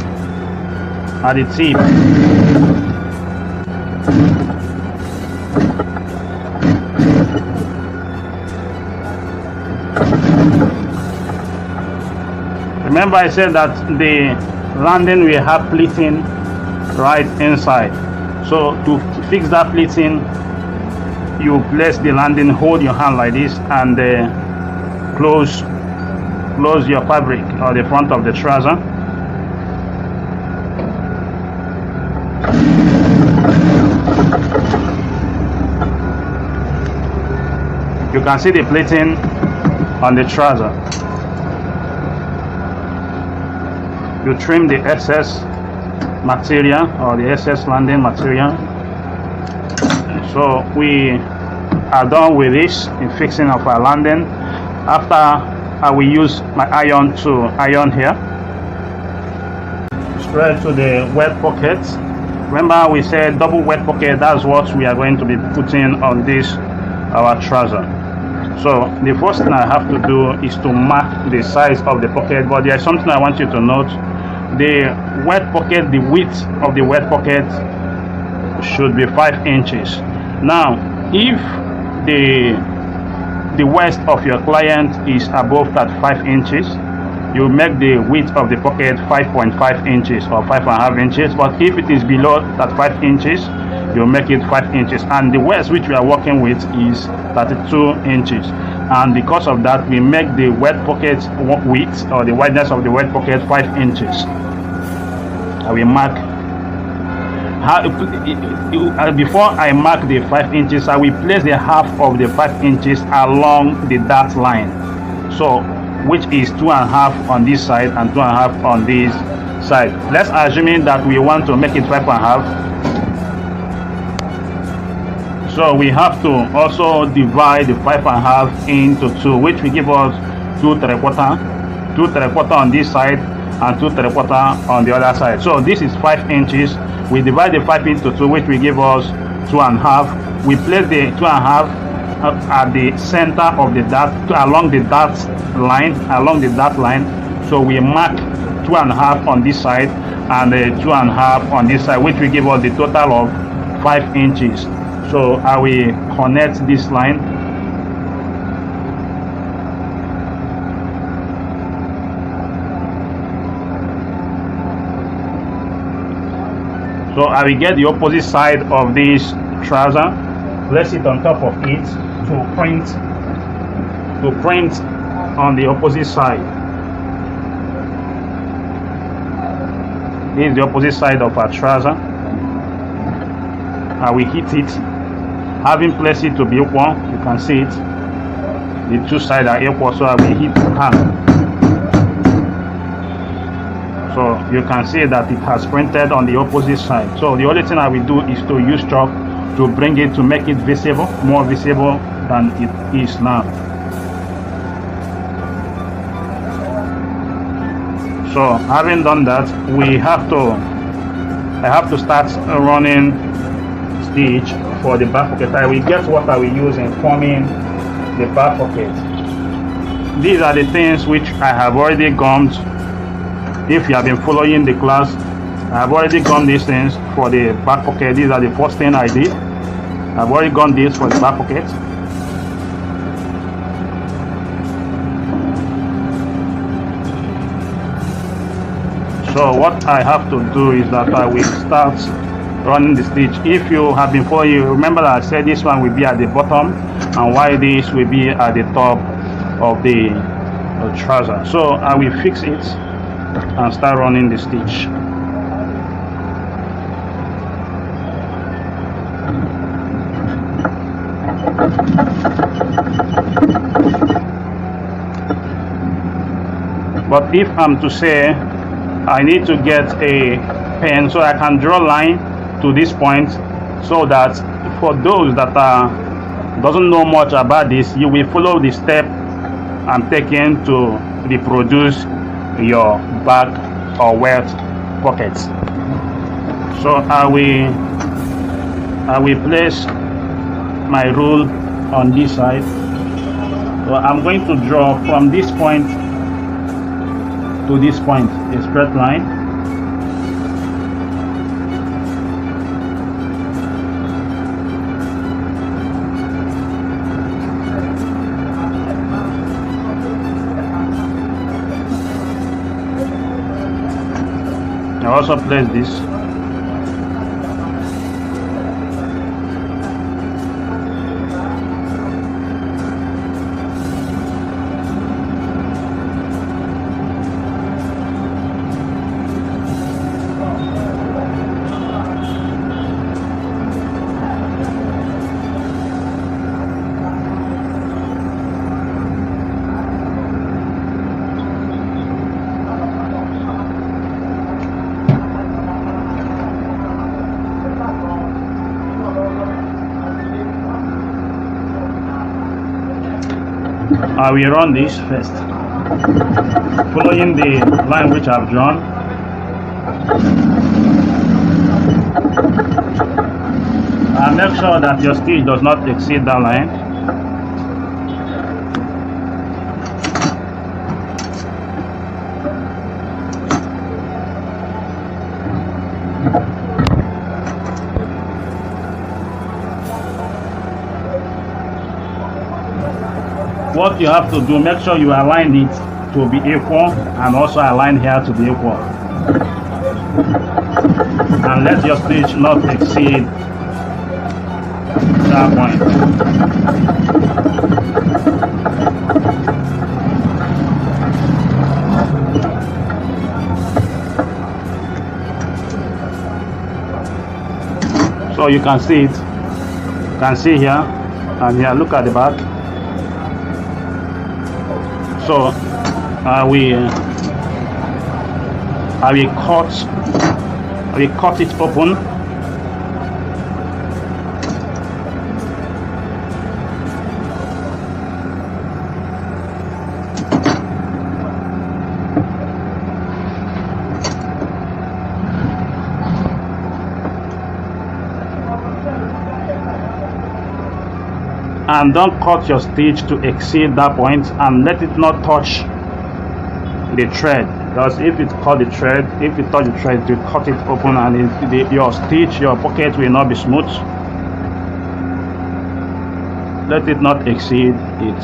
Remember I said that the landing will have pleating right inside. So to fix that pleating, you place the landing, hold your hand like this, and close your fabric or the front of the trouser. You can see the pleating on the trouser. You trim the excess material or the excess landing material. So we are done with this in fixing of our landing. After I will use my iron to iron here. Straight to the wet pocket. Remember we said double wet pocket, that's what we are going to be putting on this our trouser. So the first thing I have to do is to mark the size of the pocket, but there is something I want you to note. The wet pocket, the width of the wet pocket should be 5 inches. Now if the waist of your client is above that 5 inches, you make the width of the pocket 5.5 inches or 5.5 inches. But if it is below that 5 inches, you make it 5 inches. And the waist which we are working with is 32 inches. And because of that, we make the wet pocket width or the wideness of the wet pocket 5 inches. I will mark. Before I mark the 5 inches, I will place the half of the 5 inches along the dot line. So, which is 2.5 on this side and 2.5 on this side. Let's assume that we want to make it 5.5. So we have to also divide the 5.5 into 2, which will give us 2 3/4 on this side and 2 3/4 on the other side. So this is 5 inches. We divide the 5 into 2, which will give us 2.5. We place the 2.5 at the center of the dart, along the dart line. So we mark 2.5 on this side and 2.5 on this side, which will give us the total of 5 inches. So I will connect this line. So I will get the opposite side of this trouser, place it on top of it to print on the opposite side. This is the opposite side of our trouser. I will hit it, having placed it to be equal. You can see it, the two sides are equal, so I will hit hand. So you can see that it has printed on the opposite side. So the only thing I will do is to use chalk to bring it, to make it visible, more visible than it is now. So having done that, I have to start running stitch for the back pocket. I will get what I will use in forming the back pocket. These are the things which I have already gummed. If you have been following the class, I have already gummed these things for the back pocket. These are the first thing I did. I've already gummed this for the back pocket. So what I have to do is that I will start running the stitch. If you have been following, you remember that I said this one will be at the bottom and why this will be at the top of the trouser. So I will fix it and start running the stitch. But if I'm to say I need to get a pen so I can draw line to this point, so that for those that doesn't know much about this, you will follow the step I'm taking to reproduce your back or welt pockets. So I will place my rule on this side. So I'm going to draw from this point to this point a straight line. I also place this. I will run this first, following the line which I've drawn. And make sure that your stitch does not exceed that line. What you have to do, make sure you align it to be equal and also align here to be equal. And let your stitch not exceed that point. So you can see it. You can see here and here. Look at the back. So I will cut it open. and don't cut your stitch to exceed that point, and let it not touch the thread, because if it cut the thread, if it touch the thread, it will cut it open, and your stitch, your pocket will not be smooth. Let it not exceed it.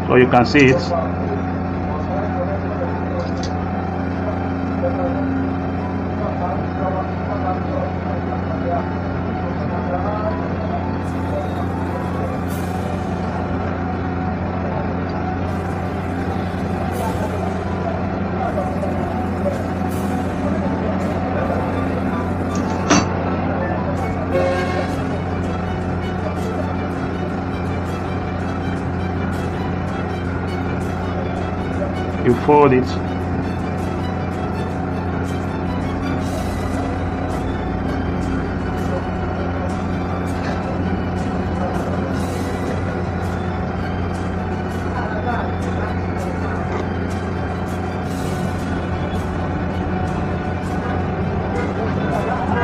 So you can see it. You fold it.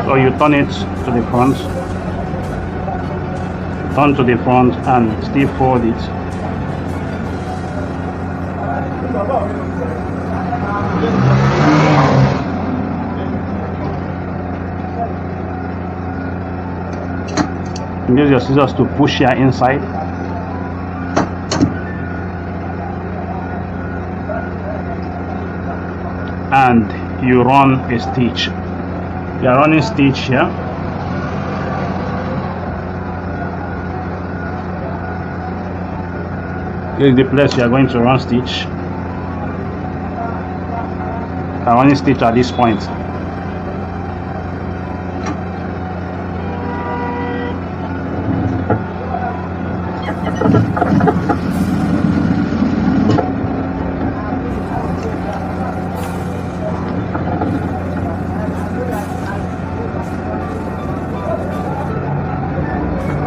So you turn it to the front, turn to the front, and still fold it. Use your scissors to push here inside. And you run a stitch. You are running stitch here. This is the place you are going to run stitch. You are running stitch at this point.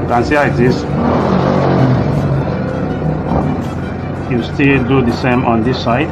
You can see how it is. You still do the same on this side.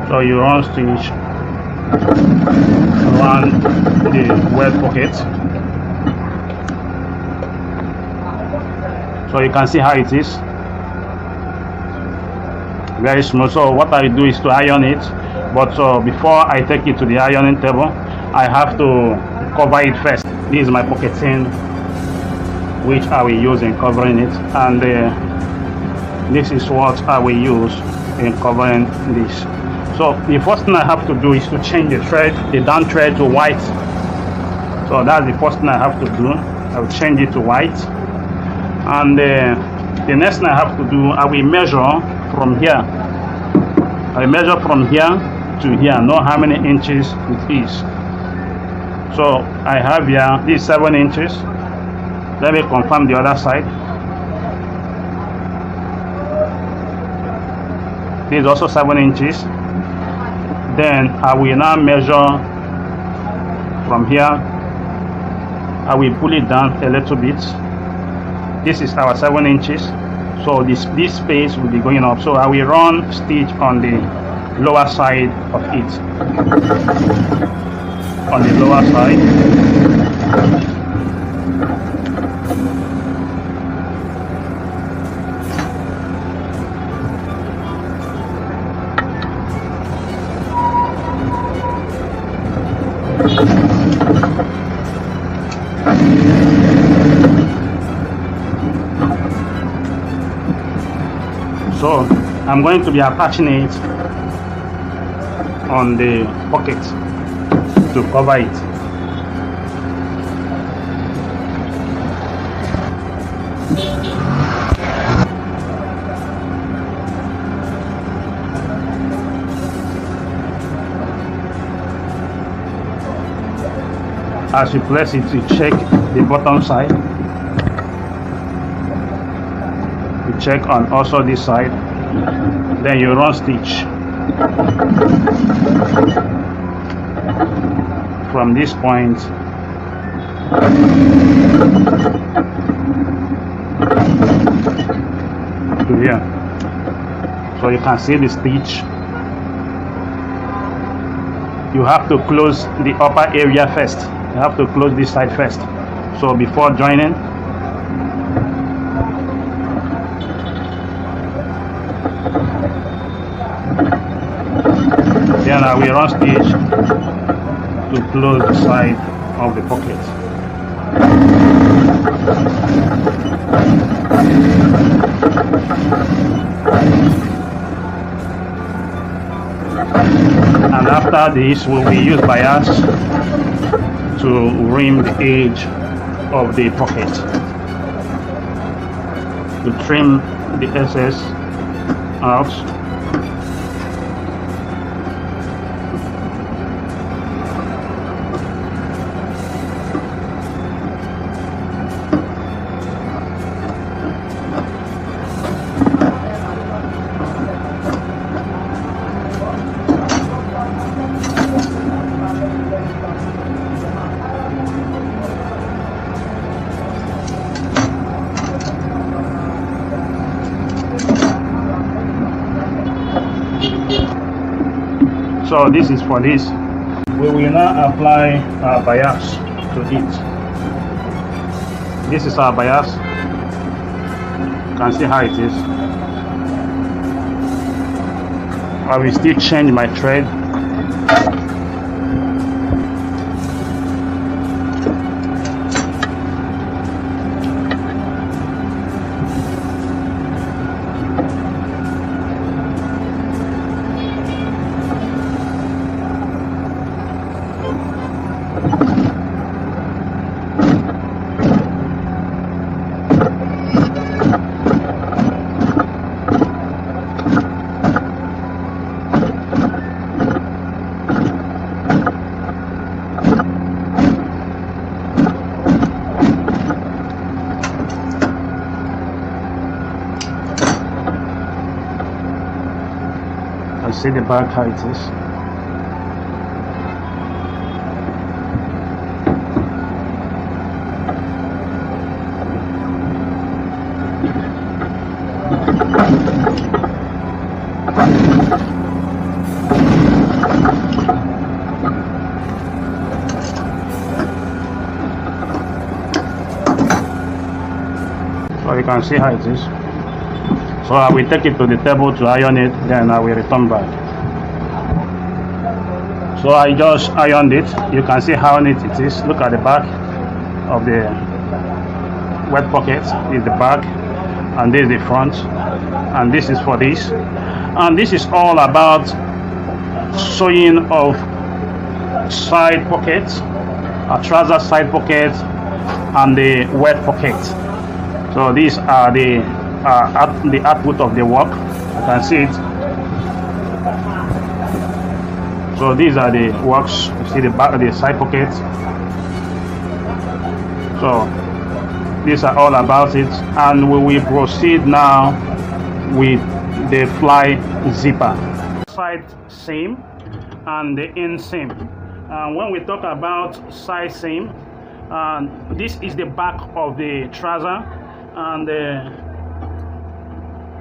So you run stitch around the wet pocket. So you can see how it is. Very smooth. So what I do is to iron it, but before I take it to the ironing table, I have to cover it first. This is my pocketing, which I will use in covering it, and this is what I will use in covering this. So the first thing I have to do is to change the thread, the down thread to white. So that's the first thing I have to do. I will change it to white, and the next thing I have to do, I will measure from here. I measure from here to here, know how many inches it is. So I have here, this is 7 inches. Let me confirm the other side. This is also 7 inches. Then I will now measure from here. I will pull it down a little bit. This is our 7 inches. So this space will be going up. So I will run stitch on the lower side of it. On the lower side. So I'm going to be attaching it on the pocket to cover it. As you place it, you check the bottom side. You check on also this side. Then you run stitch from this point to here. So you can see the stitch. You have to close the upper area first. You have to close this side first. So before joining, then I will run stitch to close the side of the pocket. And after this, we will use bias to rim the edge of the pocket to trim the excess out. So this is for this. We will now apply our bias to it. This is our bias. You can see how it is. I will still change my thread. See the back how it is. So you can see how it is. So I will take it to the table to iron it, then I will return back. So I just ironed it. You can see how neat it is. Look at the back of the wet pocket is the back, and this is the front, and this is for this. And this is all about sewing of side pockets, a trouser side pocket, and the wet pocket. So these are the output of the work. You can see it. So these are the works. You see the back of the side pockets. So these are all about it, and we will proceed now with the fly zipper. Side seam and the inseam. When we talk about side seam, this is the back of the trouser, and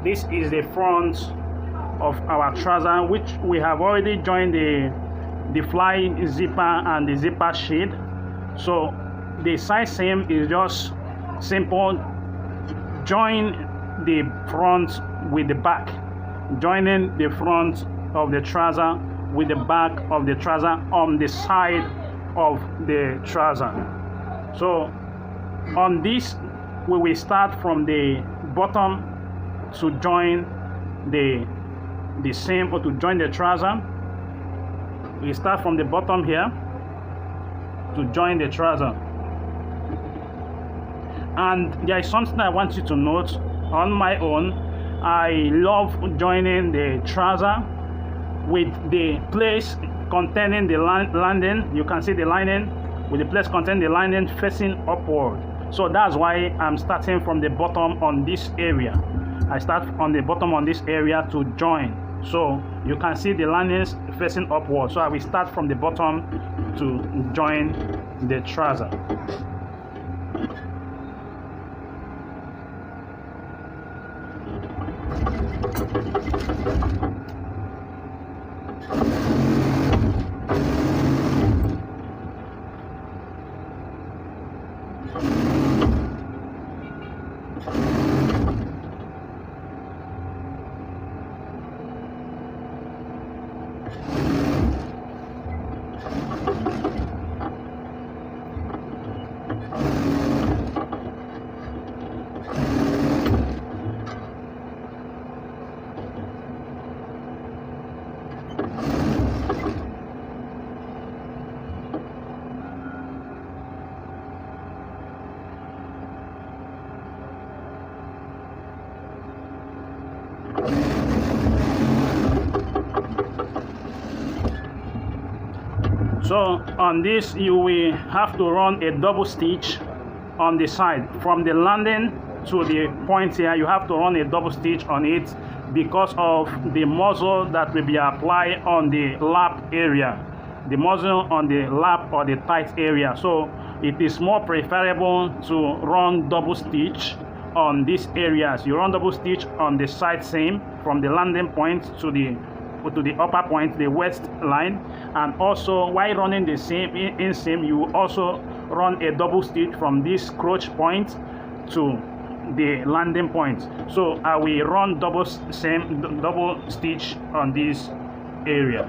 this is the front of our trouser, which we have already joined the fly zipper and the zipper sheet. So the side seam is just simple. Join the front with the back, joining the front of the trouser with the back of the trouser on the side of the trouser. So on this, we will start from the bottom to join the seam, or to join the trouser. We start from the bottom here to join the trouser. And there is something I want you to note. On my own, I love joining the trouser with the place containing the lining. You can see the lining with the place containing the lining facing upward. So that's why I'm starting from the bottom on this area. I start on the bottom on this area to join. So you can see the linings facing upward. So I will start from the bottom to join the trouser. So on this you will have to run a double stitch on the side. From the landing to the point here, you have to run a double stitch on it because of the muzzle that will be applied on the lap area. The muzzle on the lap or the tight area. So it is more preferable to run double stitch on these areas. You run double stitch on the side seam from the landing point to the upper point, the west line, and also while running the seam in seam, you also run a double stitch from this crotch point to the landing point. So I will run double stitch on this area.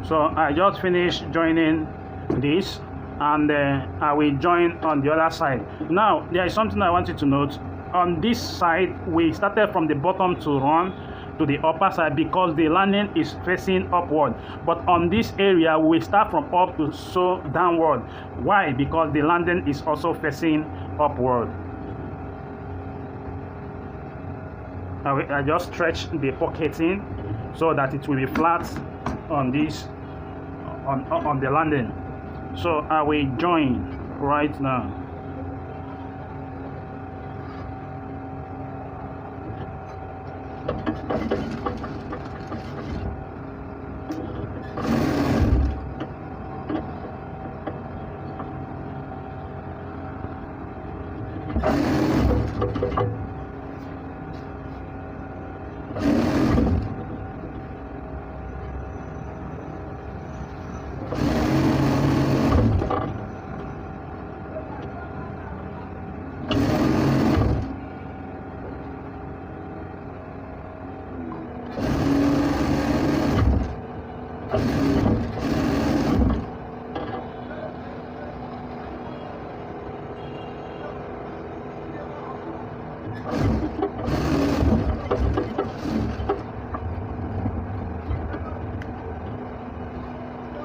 So I just finished joining this, and I will join on the other side. Now there is something I want you to note. On this side we started from the bottom to run to the upper side because the landing is facing upward, but on this area we start from up to sew downward. Why? Because the landing is also facing upward. I just stretch the pocketing so that it will be flat on this on the landing. So I will join right now.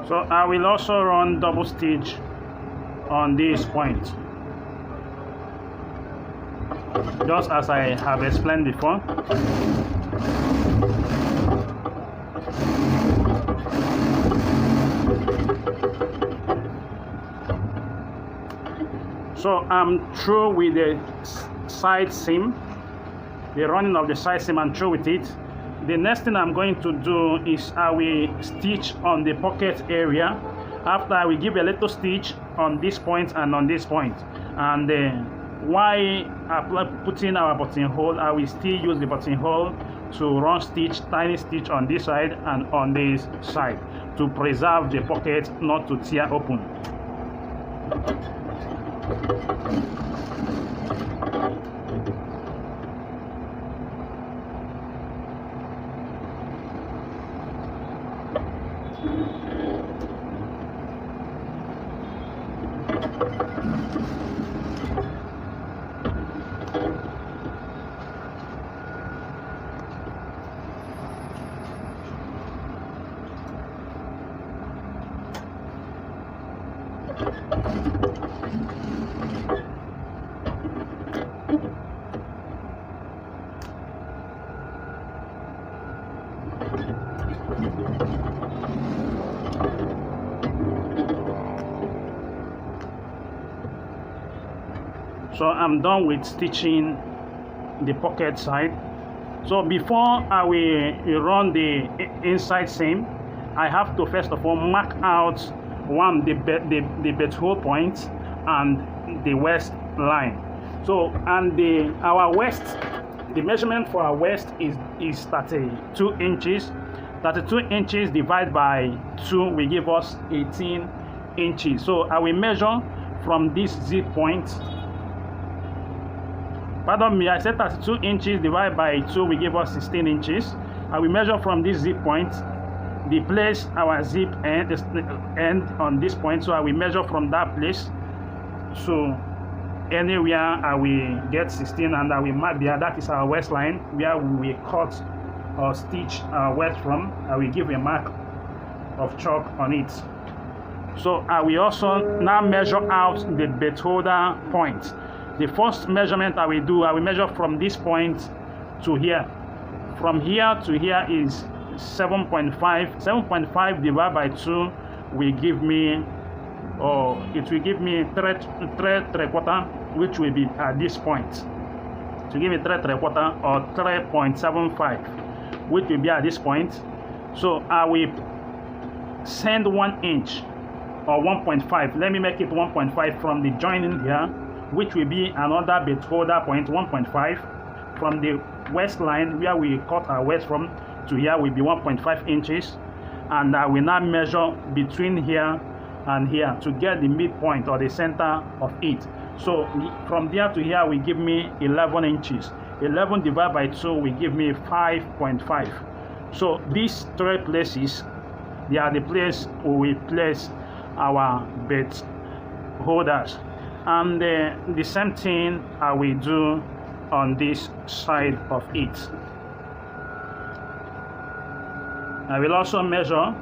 So I will also run double stitch on this point, just as I have explained before. So I'm through with the side seam, the running of the side seam. I'm through with it. The next thing I'm going to do is I will stitch on the pocket area. After, I will give a little stitch on this point and on this point, and while putting our buttonhole, I will still use the buttonhole to run tiny stitch on this side and on this side to preserve the pocket not to tear open. So I'm done with stitching the pocket side. So before I will run the inside seam, I have to first of all mark out the butthole point and the waist line. So and our waist, the measurement for our waist is 32 inches. 32 inches divided by 2 will give us 18 inches. So I will measure from this zip point. Pardon me, I said 32 inches divided by 2 will give us 16 inches. I will measure from this zip point, the place our zip end on this point. So I will measure from that place. So anywhere I will get 16, and I will mark there. That is our waistline where we will cut or stitch our waist from. I will give a mark of chalk on it. So I will also now measure out the belt holder point. The first measurement I will do, I will measure from this point to here. From here to here is 7.5. 7.5 divided by 2 will give me, it will give me 3/4, which will be at this point. To give me 3/4 or 3.75, which will be at this point. So I will send 1 inch or 1.5. Let me make it 1.5 from the joining here, which will be another belt holder point. 1.5 from the waistline where we cut our waist from to here will be 1.5 inches, and I will now measure between here and here to get the midpoint or the center of it. So from there to here will give me 11 inches. 11 divided by 2 will give me 5.5. So these 3 places, they are the place we will place our belt holders. And the same thing I will do on this side of it. I will also measure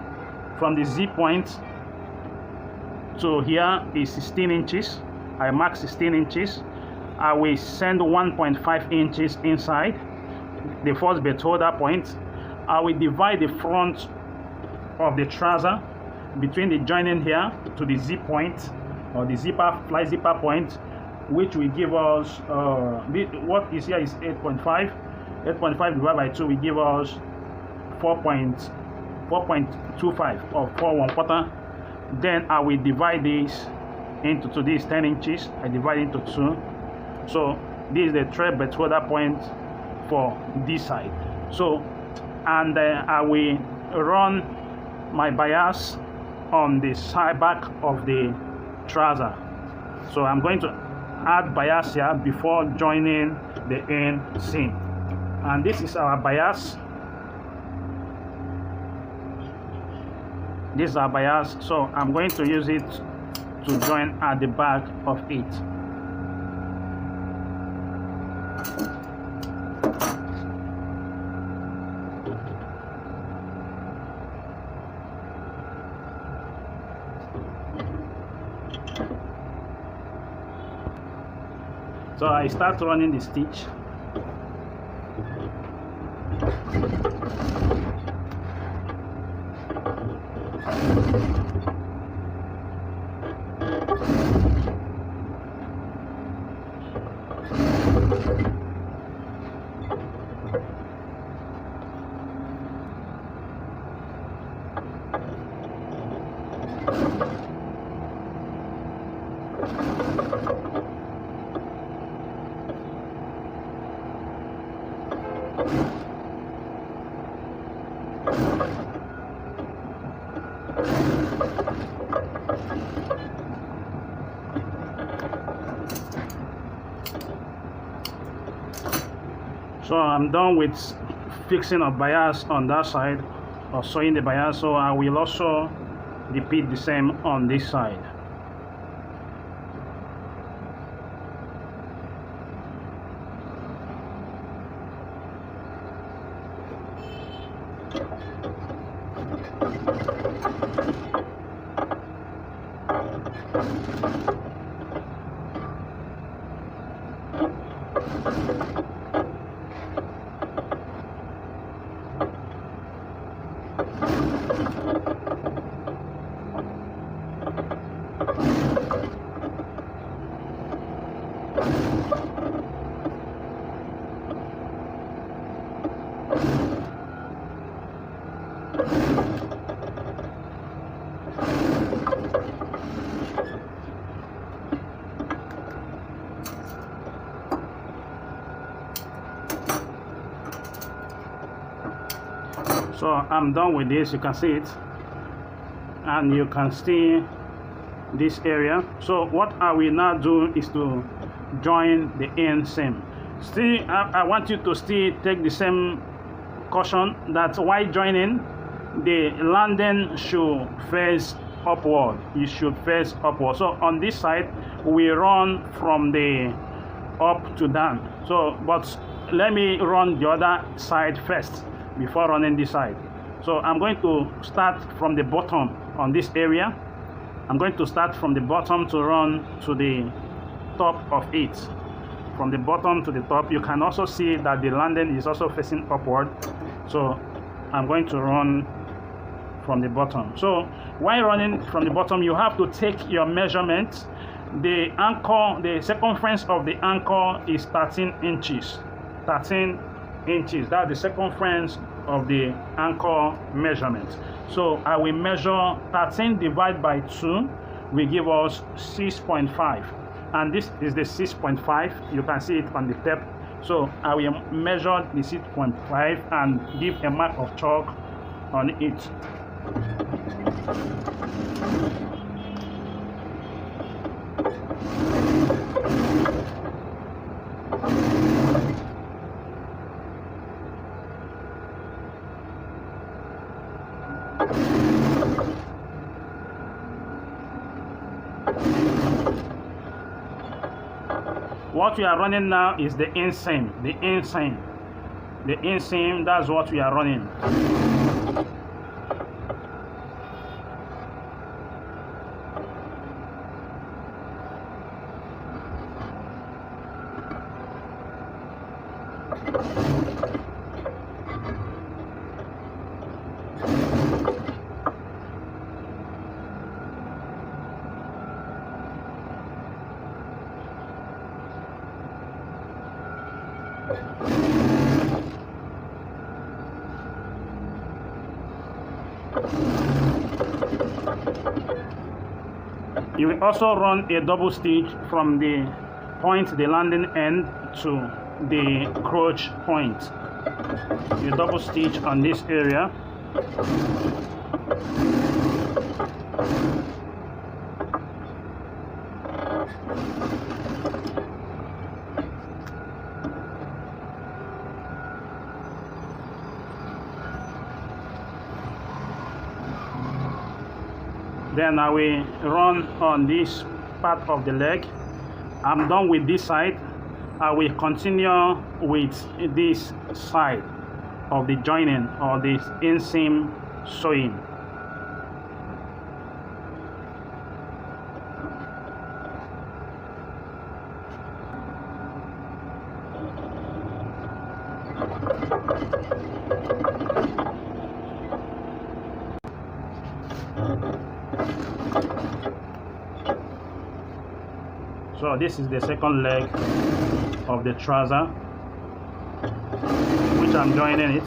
from the zip point to here is 16 inches. I mark 16 inches. I will send 1.5 inches inside the first belt holder point. I will divide the front of the trouser between the joining here to the zip point or the fly zipper point, which will give us what is here is 8.5. 8.5 divided by 2 will give us 4.25 or 4 1/4. Then I will divide this into this 10 inches. I divide into 2. So this is the thread belt holder point for this side. So and I will run my bias on the side back of the trouser. So I'm going to add bias here before joining the end seam, and this is our bias. This is our bias, so I'm going to use it to join at the back of it. So I start running the stitch. So I'm done with fixing a bias on that side or sewing the bias, so I will also repeat the same on this side. So I'm done with this. You can see it, and you can see this area. So what I will now do is to join the inseam. Still, I want you to still take the same caution that while joining, the landing should face upward. You should face upward. So on this side, we run from the up to down. So, but let me run the other side first before running this side. So I'm going to start from the bottom on this area. I'm going to start from the bottom to run to the top of it. From the bottom to the top, you can also see that the landing is also facing upward. So I'm going to run from the bottom. So while running from the bottom, you have to take your measurement. The anchor, the circumference of the anchor is 13 inches. 13 inches. That's the circumference of the anchor measurement. So I will measure 13 divided by 2 will give us 6.5, and this is the 6.5. You can see it on the tape. So I will measure the 6.5 and give a mark of chalk on it. What we are running now is the inseam. The inseam, that's what we are running. You will also run a double stitch from the point, the landing end, to the crotch point. You double stitch on this area. Then I will run on this part of the leg. I'm done with this side. I will continue with this side of the joining or this inseam sewing. So this is the second leg of the trouser, which I'm joining it.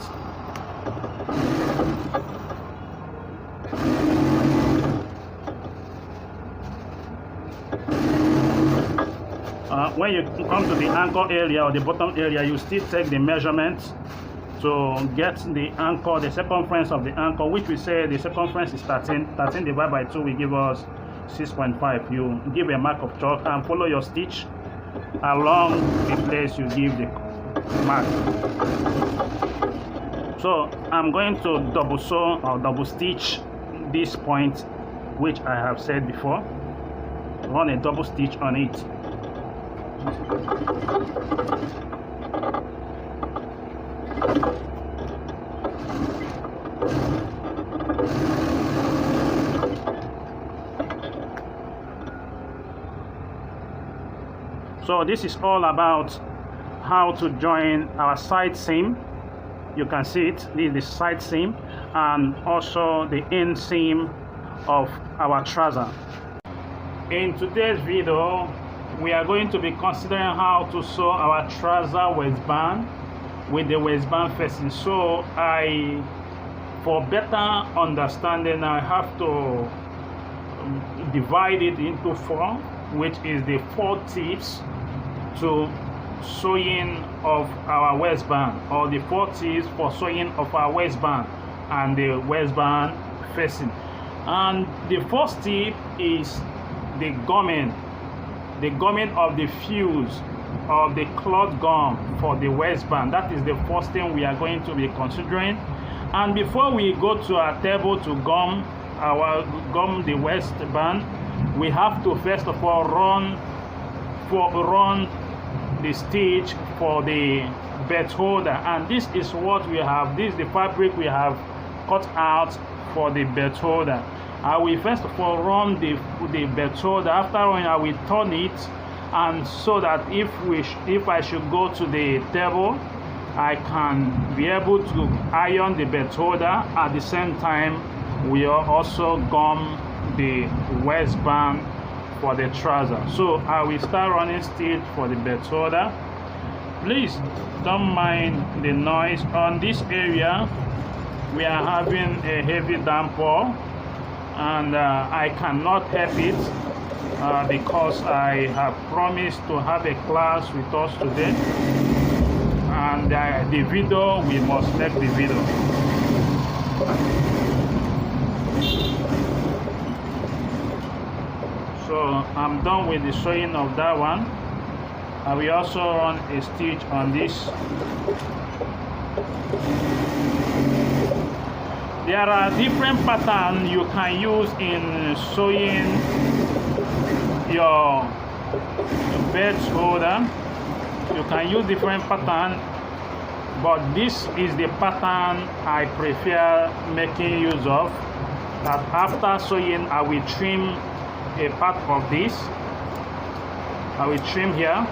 When you come to the anchor area or the bottom area, you still take the measurements to get the anchor, the circumference of the anchor, which we say the circumference is 13. 13 divided by 2 will give us 6.5. You give a mark of chalk and follow your stitch along the place you give the mark. So I'm going to double sew or double stitch this point, which I have said before. Run a double stitch on it. So this is all about how to join our side seam You can see it. This is the side seam and also the inseam of our trouser. In today's video, we are going to be considering how to sew our trouser waistband with the waistband facing. So for better understanding, I have to divide it into 4, which is the 4 tips to sewing of our waistband, or the 4 tips for sewing of our waistband and the waistband facing. And the first tip is the gumming of the fuse of the cloth gum for the waistband. That is the first thing we are going to be considering. And before we go to our table to gum the waistband, we have to first of all run the stitch for the belt holder. And this is what we have. This is the fabric we have cut out for the belt holder. I will first of all run the belt holder. After running, I will turn it, and so that if I should go to the table, I can be able to iron the belt holder. At the same time, we are also gum the waistband for the trouser. So I will start running stitch for the belt holder. Please don't mind the noise. On this area, we are having a heavy downpour, and I cannot help it because I have promised to have a class with us today, and the video, we must make the video. So I'm done with the sewing of that one. I will also run a stitch on this. There are different patterns you can use in sewing your belt holder. You can use different patterns, but this is the pattern I prefer making use of. That after sewing, I will trim a part of this. I will trim here.